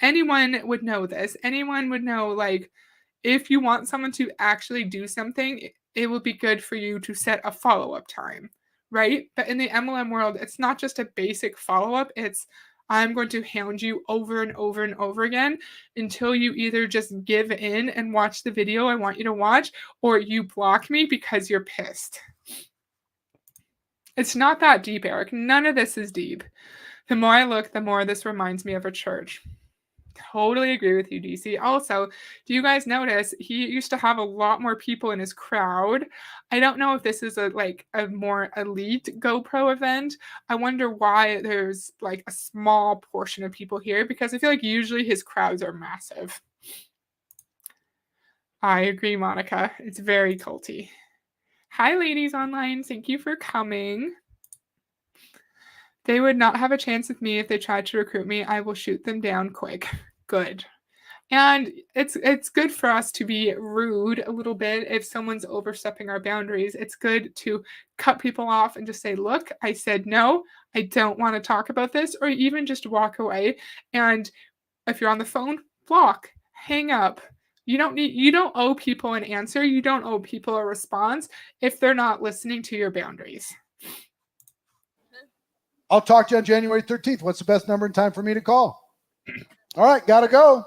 Anyone would know this. Anyone would know, like, if you want someone to actually do something, it would be good for you to set a follow-up time, right? But in the MLM world, it's not just a basic follow-up. It's, I'm going to hound you over and over and over again until you either just give in and watch the video I want you to watch, or you block me because you're pissed. It's not that deep, Eric. None of this is deep. The more I look, the more this reminds me of a church. Totally agree with you, DC. Also, do you guys notice he used to have a lot more people in his crowd? I don't know if this is a more elite GoPro event. I wonder why there's like a small portion of people here, because I feel like usually his crowds are massive. I agree, Monica. It's very culty. Hi, ladies online. Thank you for coming. They would not have a chance with me if they tried to recruit me. I will shoot them down quick. Good. And it's good for us to be rude a little bit if someone's overstepping our boundaries. It's good to cut people off and just say, look, I said no, I don't want to talk about this, or even just walk away. And if you're on the phone, block, hang up. You don't owe people an answer. You don't owe people a response if they're not listening to your boundaries. I'll talk to you on January 13th. What's the best number and time for me to call? All right, gotta go.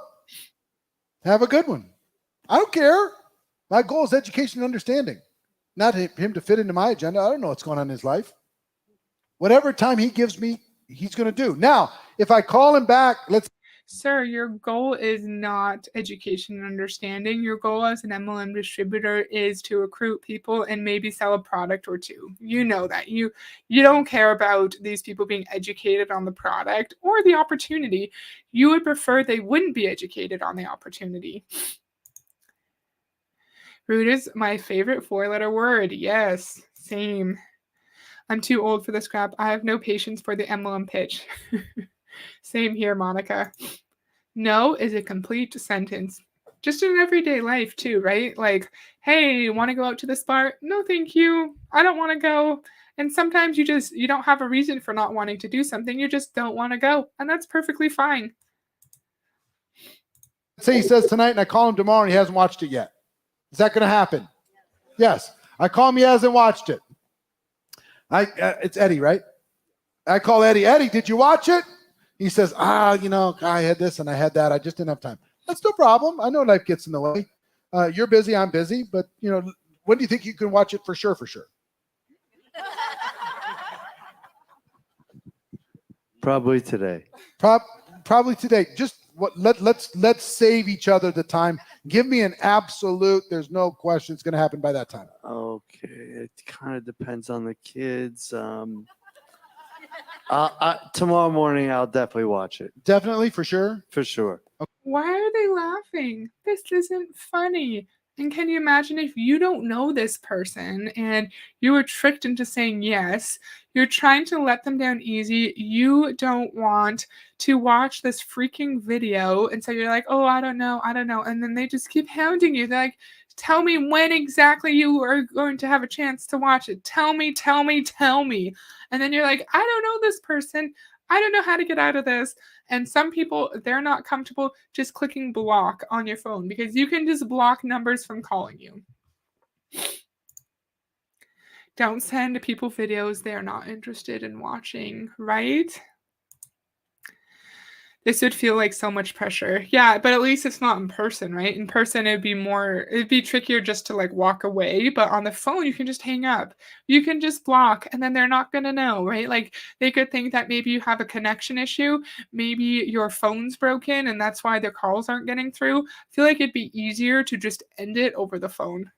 Have a good one. I don't care. My goal is education and understanding, not him to fit into my agenda. I don't know what's going on in his life. Whatever time he gives me, he's going to do. Now, if I call him back, Sir, your goal is not education and understanding. Your goal as an MLM distributor is to recruit people and maybe sell a product or two. You know that. You don't care about these people being educated on the product or the opportunity. You would prefer they wouldn't be educated on the opportunity. Rude is my favorite 4-letter word. Yes, same. I'm too old for this crap. I have no patience for the MLM pitch. Same here, Monica. No is a complete sentence. Just in everyday life too, right? Like, hey, want to go out to this bar? No, thank you. I don't want to go. And sometimes you don't have a reason for not wanting to do something. You just don't want to go. And that's perfectly fine. say he says tonight and I call him tomorrow and he hasn't watched it yet. Is that going to happen? Yes. I call him, he hasn't watched it. It's Eddie, right? I call Eddie. Eddie, did you watch it? He says, I had this and I had that. I just didn't have time. That's no problem. I know life gets in the way. You're busy. I'm busy. But, when do you think you can watch it for sure? Probably today. Probably today. Just let's save each other the time. Give me an absolute. There's no question it's going to happen by that time. Okay. It kind of depends on the kids. Tomorrow morning, I'll definitely watch it. Definitely, for sure. For sure. Okay. Why are they laughing? This isn't funny. And can you imagine if you don't know this person and you were tricked into saying yes, you're trying to let them down easy. You don't want to watch this freaking video. And so you're like, oh, I don't know. And then they just keep hounding you. They're like, tell me when exactly you are going to have a chance to watch it. Tell me. And then you're like, I don't know this person. I don't know how to get out of this. And some people, they're not comfortable just clicking block on your phone because you can just block numbers from calling you. Don't send people videos they're not interested in watching, right? This would feel like so much pressure. Yeah, but at least it's not in person, right? In person, it'd be trickier just to like walk away. But on the phone, you can just hang up. You can just block and then they're not going to know, right? Like they could think that maybe you have a connection issue. Maybe your phone's broken and that's why their calls aren't getting through. I feel like it'd be easier to just end it over the phone.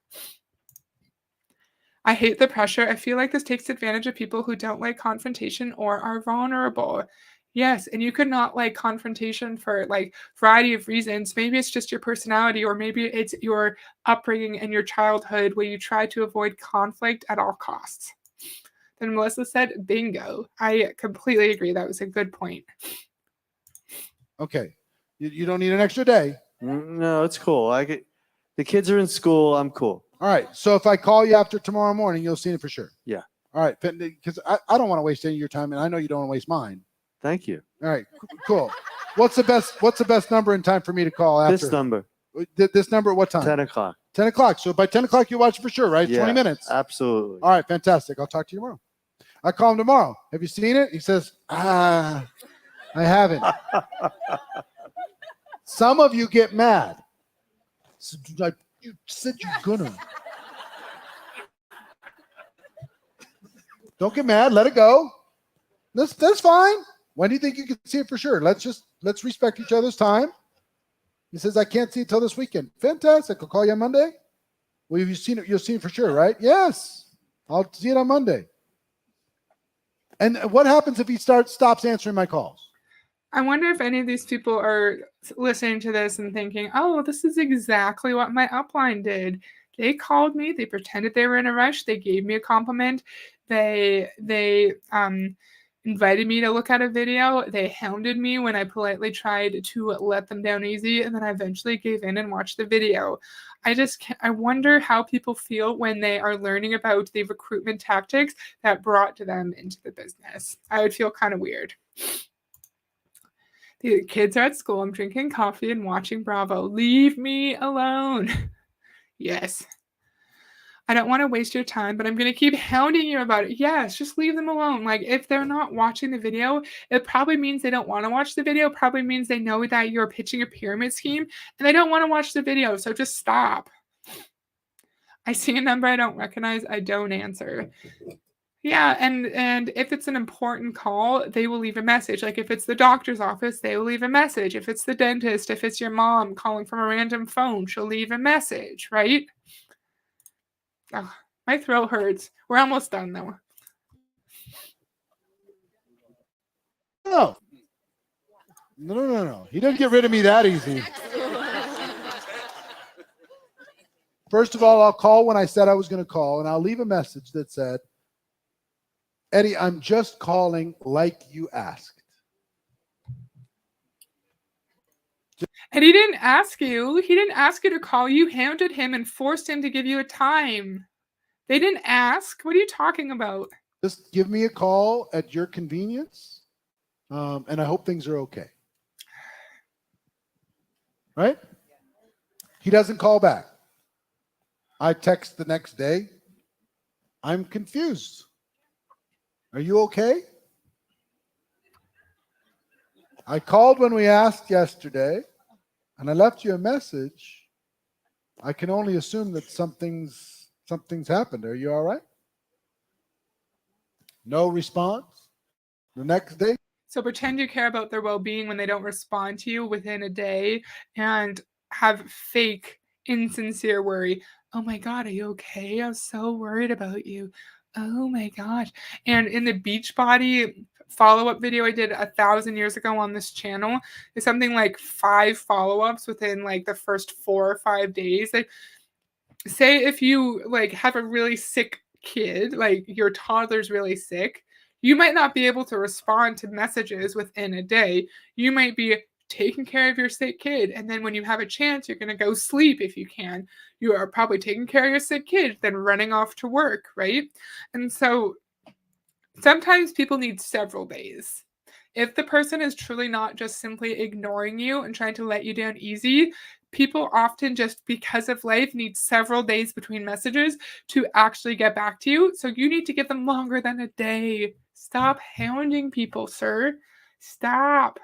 I hate the pressure. I feel like this takes advantage of people who don't like confrontation or are vulnerable. Yes, and you could not like confrontation for like variety of reasons. Maybe it's just your personality, or maybe it's your upbringing and your childhood where you try to avoid conflict at all costs. Then Melissa said, bingo. I completely agree. That was a good point. Okay. You don't need an extra day. No, it's cool. The kids are in school. I'm cool. All right. So if I call you after tomorrow morning, you'll see it for sure. Yeah. All right. Because I don't want to waste any of your time, and I know you don't want to waste mine. Thank you. All right. Cool. What's the best number in time for me to call after? This number. This number at what time? 10 o'clock. 10 o'clock. So by 10 o'clock, you watch it for sure, right? Yeah, 20 minutes. Absolutely. All right. Fantastic. I'll talk to you tomorrow. I call him tomorrow. Have you seen it? He says, I haven't. Some of you get mad. So, you said you're gonna. Don't get mad. Let it go. That's fine. When do you think you can see it for sure? Let's respect each other's time. He says, I can't see it till this weekend. Fantastic. I'll call you on Monday. Well, you've seen it. You'll see it for sure, right? Yes. I'll see it on Monday. And what happens if he stops answering my calls? I wonder if any of these people are listening to this and thinking, oh, this is exactly what my upline did. They called me. They pretended they were in a rush. They gave me a compliment. They invited me to look at a video. They hounded me when I politely tried to let them down easy, and then I eventually gave in and watched the video. I wonder how people feel when they are learning about the recruitment tactics that brought them into the business. I would feel kind of weird. The kids are at school. I'm drinking coffee and watching Bravo. Leave me alone. Yes. I don't want to waste your time, but I'm going to keep hounding you about it. Yes, just leave them alone. Like, if they're not watching the video, it probably means they don't want to watch the video. Probably means they know that you're pitching a pyramid scheme and they don't want to watch the video. So just stop. I see a number I don't recognize. I don't answer. Yeah, and if it's an important call, they will leave a message. Like if it's the doctor's office, they will leave a message. If it's the dentist, if it's your mom calling from a random phone, she'll leave a message, right? Oh, my throat hurts. We're almost done though. No. No. He didn't get rid of me that easy. First of all, I'll call when I said I was going to call, and I'll leave a message that said, Eddie, I'm just calling like you asked. And he didn't ask you. He didn't ask you to call. You hounded him and forced him to give you a time. They didn't ask. What are you talking about? Just give me a call at your convenience, and I hope things are okay. Right? He doesn't call back. I text the next day. I'm confused. Are you okay? I called when we asked yesterday, and I left you a message. I can only assume that something's happened. Are you all right? No response. The next day. So pretend you care about their well-being when they don't respond to you within a day, and have fake, insincere worry. Oh my God, are you okay? I was so worried about you. Oh my gosh. And in the Beachbody follow-up video I did 1,000 years ago on this channel, is something like 5 follow-ups within like the first 4 or 5 days. Like, say if you like have a really sick kid, like your toddler's really sick, you might not be able to respond to messages within a day. You might be taking care of your sick kid, and then when you have a chance, you're going to go sleep if you can. You are probably taking care of your sick kid, then running off to work, right? And so sometimes people need several days. If the person is truly not just simply ignoring you and trying to let you down easy, people often, just because of life, need several days between messages to actually get back to you. So you need to give them longer than a day. Stop hounding people, sir. Stop.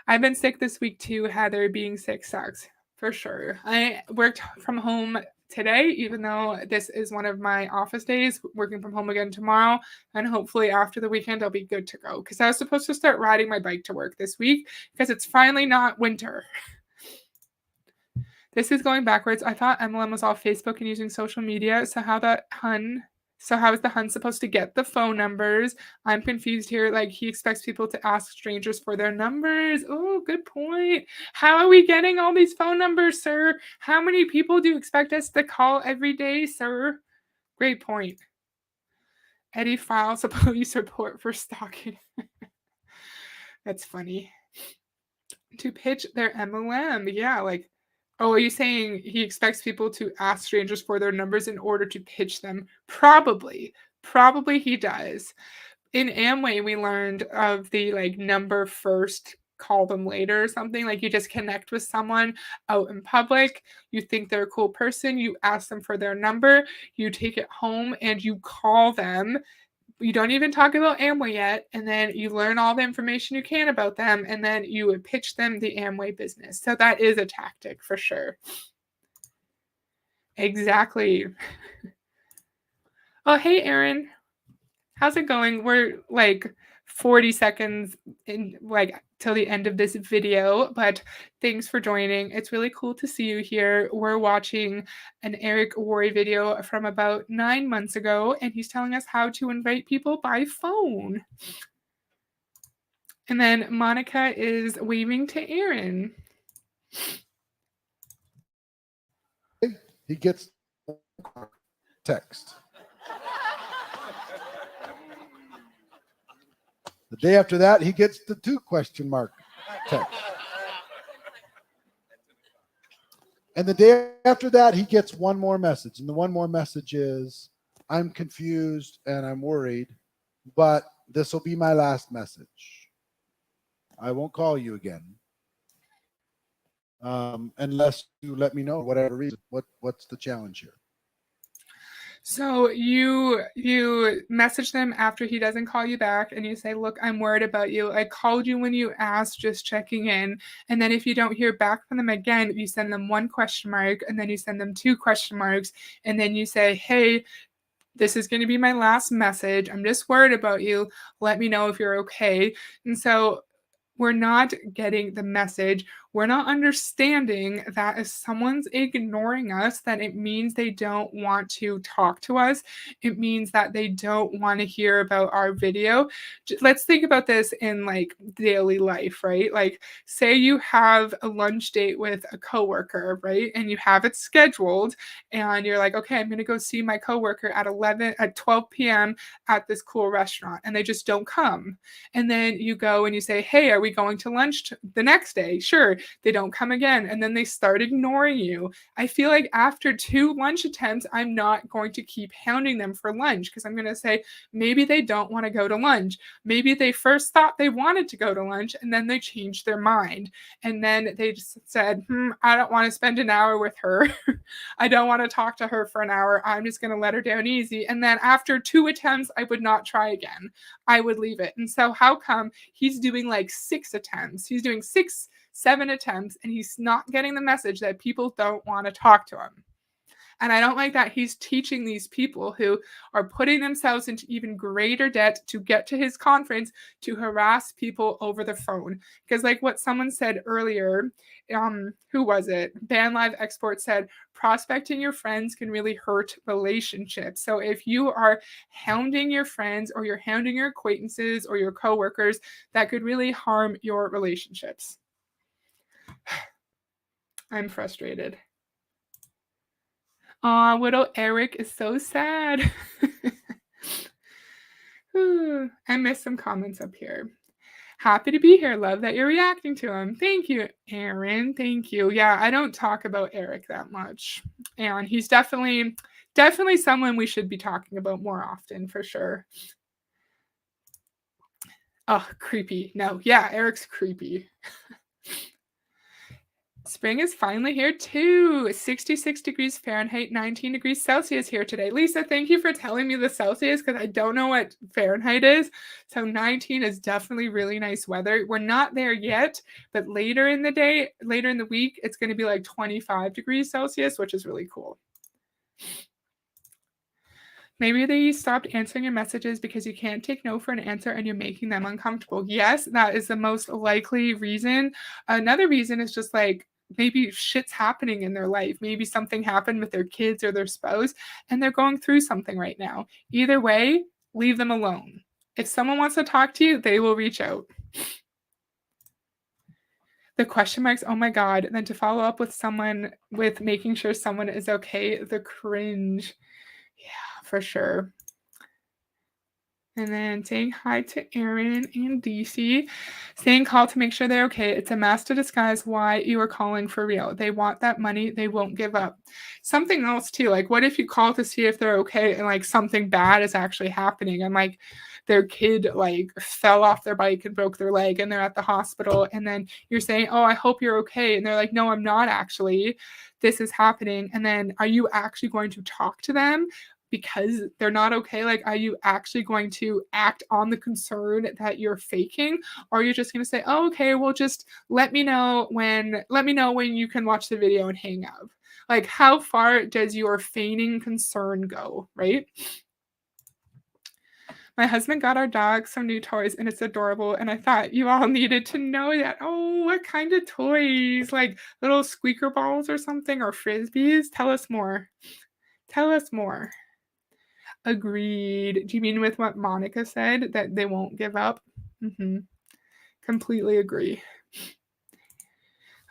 I've been sick this week too, Heather. Being sick sucks, for sure. I worked from home today, even though this is one of my office days, working from home again tomorrow. And hopefully after the weekend, I'll be good to go. Because I was supposed to start riding my bike to work this week because it's finally not winter. This is going backwards. I thought MLM was off Facebook and using social media. So how is the Hun supposed to get the phone numbers? I'm confused here. Like, he expects people to ask strangers for their numbers. Oh, good point. How are we getting all these phone numbers, sir? How many people do you expect us to call every day, sir? Great point. Eddie files a police report for stalking. That's funny. To pitch their MLM. Yeah, like, oh, are you saying he expects people to ask strangers for their numbers in order to pitch them? Probably. Probably he does. In Amway, we learned of the like number first, call them later or something. Like, you just connect with someone out in public. You think they're a cool person. You ask them for their number. You take it home and you call them. You don't even talk about Amway yet, and then you learn all the information you can about them, and then you would pitch them the Amway business. So that is a tactic for sure. Exactly. Oh, hey, Aaron. How's it going? We're like 40 seconds in, like, till the end of this video, but thanks for joining. It's really cool to see you here. We're watching an Eric Worre video from about 9 months ago, and he's telling us how to invite people by phone. And then Monica is waving to Aaron. He gets text. The day after that, he gets the 2 question mark text. And the day after that, he gets one more message. And the one more message is, I'm confused and I'm worried, but this will be my last message. I won't call you again. Unless you let me know, whatever reason. What's the challenge here? So you message them after he doesn't call you back, and you say, look, I'm worried about you. I called you when you asked, just checking in. And then if you don't hear back from them again, you send them 1 question mark, and then you send them 2 question marks, and then you say, hey, This is going to be my last message. I'm just worried about you. Let me know if you're okay. And so we're not getting the message. We're not understanding that if someone's ignoring us, then it means they don't want to talk to us. It means that they don't want to hear about our video. Let's think about this in like daily life, right? Like, say you have a lunch date with a coworker, right? And you have it scheduled, and you're like, okay, I'm going to go see my coworker at 12 p.m. at this cool restaurant, and they just don't come. And then you go and you say, hey, are we going to lunch the next day? Sure. They don't come again. And then they start ignoring you. I feel like after 2 lunch attempts, I'm not going to keep hounding them for lunch, because I'm going to say, maybe they don't want to go to lunch. Maybe they first thought they wanted to go to lunch and then they changed their mind. And then they just said, I don't want to spend an hour with her. I don't want to talk to her for an hour. I'm just going to let her down easy. And then after 2 attempts, I would not try again. I would leave it. And so how come he's doing like 6 attempts? He's doing 6, 7 attempts, and he's not getting the message that people don't want to talk to him. And I don't like that he's teaching these people who are putting themselves into even greater debt to get to his conference to harass people over the phone. Because like what someone said earlier, who was it? Ban Live Export said, prospecting your friends can really hurt relationships. So if you are hounding your friends or you're hounding your acquaintances or your coworkers, that could really harm your relationships. I'm frustrated. Aw, little Eric is so sad. I missed some comments up here. Happy to be here. Love that you're reacting to him. Thank you, Aaron. Thank you. Yeah, I don't talk about Eric that much. And he's definitely someone we should be talking about more often, for sure. Oh, creepy. No, yeah, Eric's creepy. Spring is finally here too. 66 degrees Fahrenheit, 19 degrees Celsius here today. Lisa, thank you for telling me the Celsius, because I don't know what Fahrenheit is. So 19 is definitely really nice weather. We're not there yet, but later in the week, it's going to be like 25 degrees Celsius, which is really cool. Maybe they stopped answering your messages because you can't take no for an answer and you're making them uncomfortable. Yes, that is the most likely reason. Another reason is just like, maybe shit's happening in their life. Maybe something happened with their kids or their spouse and they're going through something right now. Either way, leave them alone. If someone wants to talk to you, they will reach out. The question marks, oh my God. And then to follow up with someone with making sure someone is okay, the cringe. Yeah, for sure. And then saying hi to Aaron and DC. Saying call to make sure they're okay. It's a mask to disguise why you are calling for real. They want that money. They won't give up. Something else too. Like, what if you call to see if they're okay and like something bad is actually happening and like their kid like fell off their bike and broke their leg and they're at the hospital, and then you're saying, oh, I hope you're okay. And they're like, no, I'm not actually. This is happening. And then are you actually going to talk to them because they're not okay? Like, are you actually going to act on the concern that you're faking? Or are you just going to say, oh, okay, well, just let me know when you can watch the video and hang up? Like, how far does your feigning concern go, right? My husband got our dog some new toys and it's adorable. And I thought you all needed to know that. Oh, what kind of toys? Like little squeaker balls or something, or frisbees? Tell us more. Tell us more. Agreed. Do you mean with what Monica said, that they won't give up? Completely agree.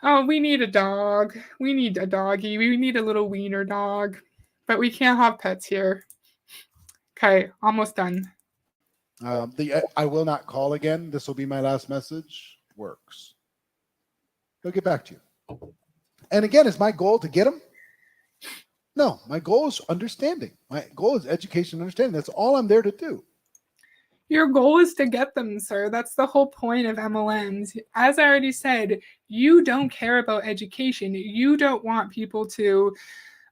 Oh, we need a dog. We need a doggy. We need a little wiener dog. But we can't have pets here. Okay, almost done. I will not call again. This will be my last message. Works. They'll get back to you. And again, is my goal to get them? No, my goal is understanding. My goal is education and understanding. That's all I'm there to do. Your goal is to get them, sir. That's the whole point of MLMs. As I already said, you don't care about education. You don't want people to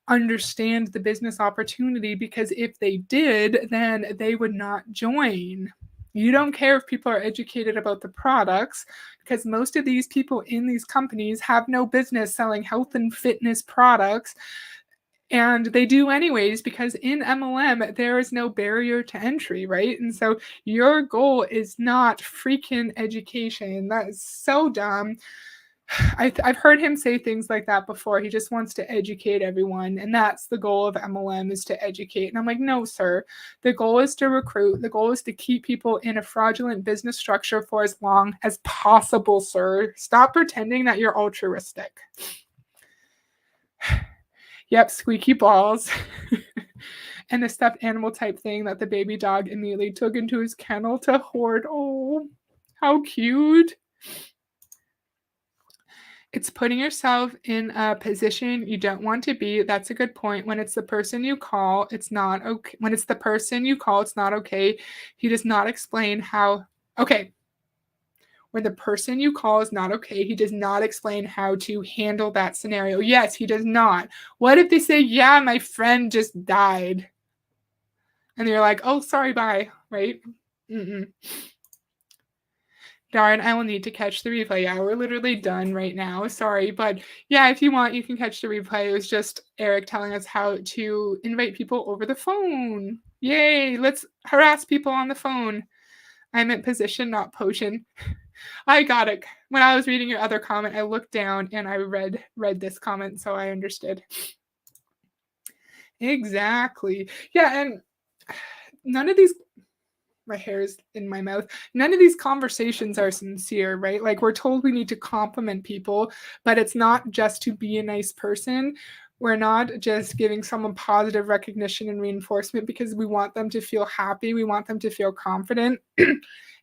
understand the business opportunity, because if they did, then they would not join. You don't care if people are educated about the products, because most of these people in these companies have no business selling health and fitness products. And they do anyways, because in MLM, there is no barrier to entry, right? And so your goal is not freaking education. That is so dumb. I've heard him say things like that before. He just wants to educate everyone. And that's the goal of MLM, is to educate. And I'm like, no, sir. The goal is to recruit. The goal is to keep people in a fraudulent business structure for as long as possible, sir. Stop pretending that you're altruistic. Yep, squeaky balls. And the stuffed animal type thing that the baby dog immediately took into his kennel to hoard. Oh, how cute. It's putting yourself in a position you don't want to be. That's a good point. When it's the person you call, it's not okay. When it's the person you call, it's not okay. He does not explain how. Okay. When the person you call is not okay, he does not explain how to handle that scenario. Yes, he does not. What if they say, yeah, my friend just died? And you're like, oh, sorry, bye, right? Mm-mm. Darn, I will need to catch the replay. Yeah, we're literally done right now. Sorry. But yeah, if you want, you can catch the replay. It was just Eric telling us how to invite people over the phone. Yay, let's harass people on the phone. I'm in position, not potion. I got it. When I was reading your other comment, I looked down and I read this comment, so I understood. Exactly. Yeah, and none of these, my hair is in my mouth, none of these conversations are sincere, right? Like, we're told we need to compliment people, but it's not just to be a nice person. We're not just giving someone positive recognition and reinforcement because we want them to feel happy. We want them to feel confident.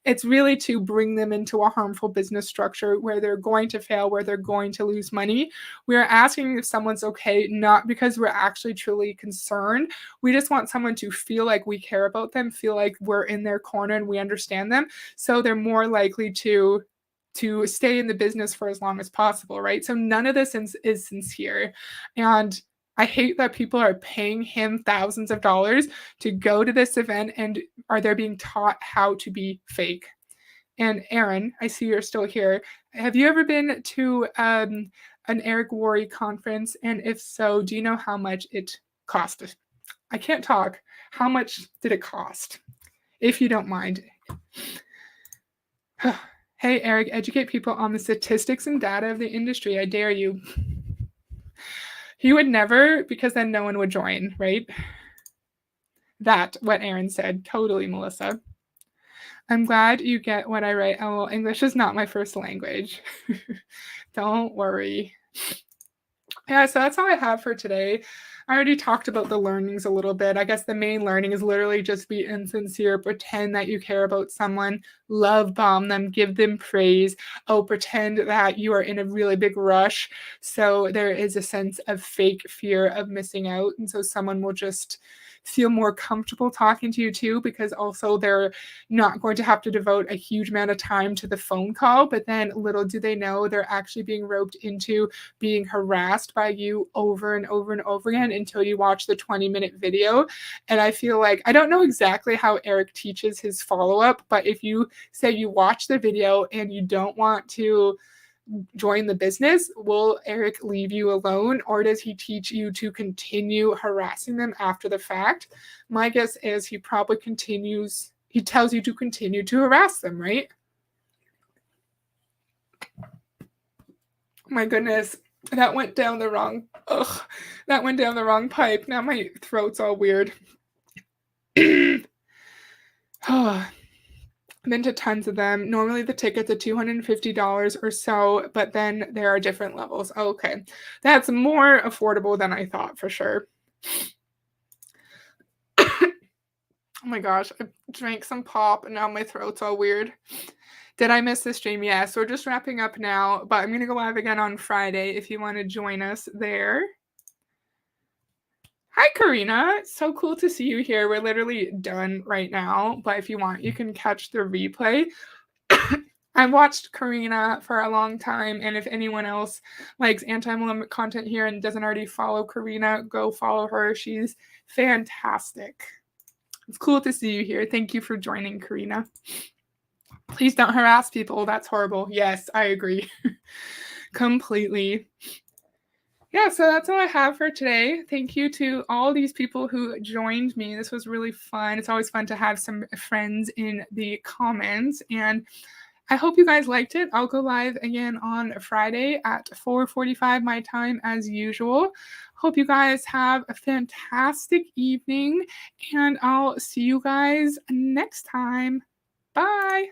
It's really to bring them into a harmful business structure where they're going to fail, where they're going to lose money. We are asking if someone's okay, not because we're actually truly concerned. We just want someone to feel like we care about them, feel like we're in their corner and we understand them. So they're more likely to stay in the business for as long as possible, right? So none of this is sincere. And I hate that people are paying him thousands of dollars to go to this event and are they being taught how to be fake. And Aaron, I see you're still here. Have you ever been to an Eric Worre conference? And if so, do you know how much it cost? I can't talk. How much did it cost? If you don't mind. Hey, Eric, educate people on the statistics and data of the industry. I dare you. He would never, because then no one would join, right? That, what Aaron said. Totally, Melissa. I'm glad you get what I write. Oh, well, English is not my first language. Don't worry. Yeah, so that's all I have for today. I already talked about the learnings a little bit. I guess the main learning is literally just be insincere, pretend that you care about someone, love bomb them, give them praise. Oh, pretend that you are in a really big rush. So there is a sense of fake fear of missing out. And so someone will just feel more comfortable talking to you too, because also they're not going to have to devote a huge amount of time to the phone call. But then little do they know they're actually being roped into being harassed by you over and over and over again until you watch the 20-minute video. And I feel like, I don't know exactly how Eric teaches his follow-up, but if you say you watch the video and you don't want to join the business, will Eric leave you alone, or does he teach you to continue harassing them after the fact? My guess is he probably continues, he tells you to continue to harass them, right? My goodness, that went down the wrong, that went down the wrong pipe. Now my throat's all weird. Been to tons of them. Normally the tickets are $250 or so, but then there are different levels. Okay, that's more affordable than I thought for sure. Oh my gosh, I drank some pop and now my throat's all weird. Did I miss the stream? Yes, we're just wrapping up now, but I'm going to go live again on Friday if you want to join us there. Hi, Karina. It's so cool to see you here. We're literally done right now, but if you want, you can catch the replay. I've watched Karina for a long time, and if anyone else likes anti-MLM content here and doesn't already follow Karina, go follow her. She's fantastic. It's cool to see you here. Thank you for joining, Karina. Please don't harass people. That's horrible. Yes, I agree. Completely. Yeah, so that's all I have for today. Thank you to all these people who joined me. This was really fun. It's always fun to have some friends in the comments. And I hope you guys liked it. I'll go live again on Friday at 4:45 my time as usual. Hope you guys have a fantastic evening, and I'll see you guys next time. Bye.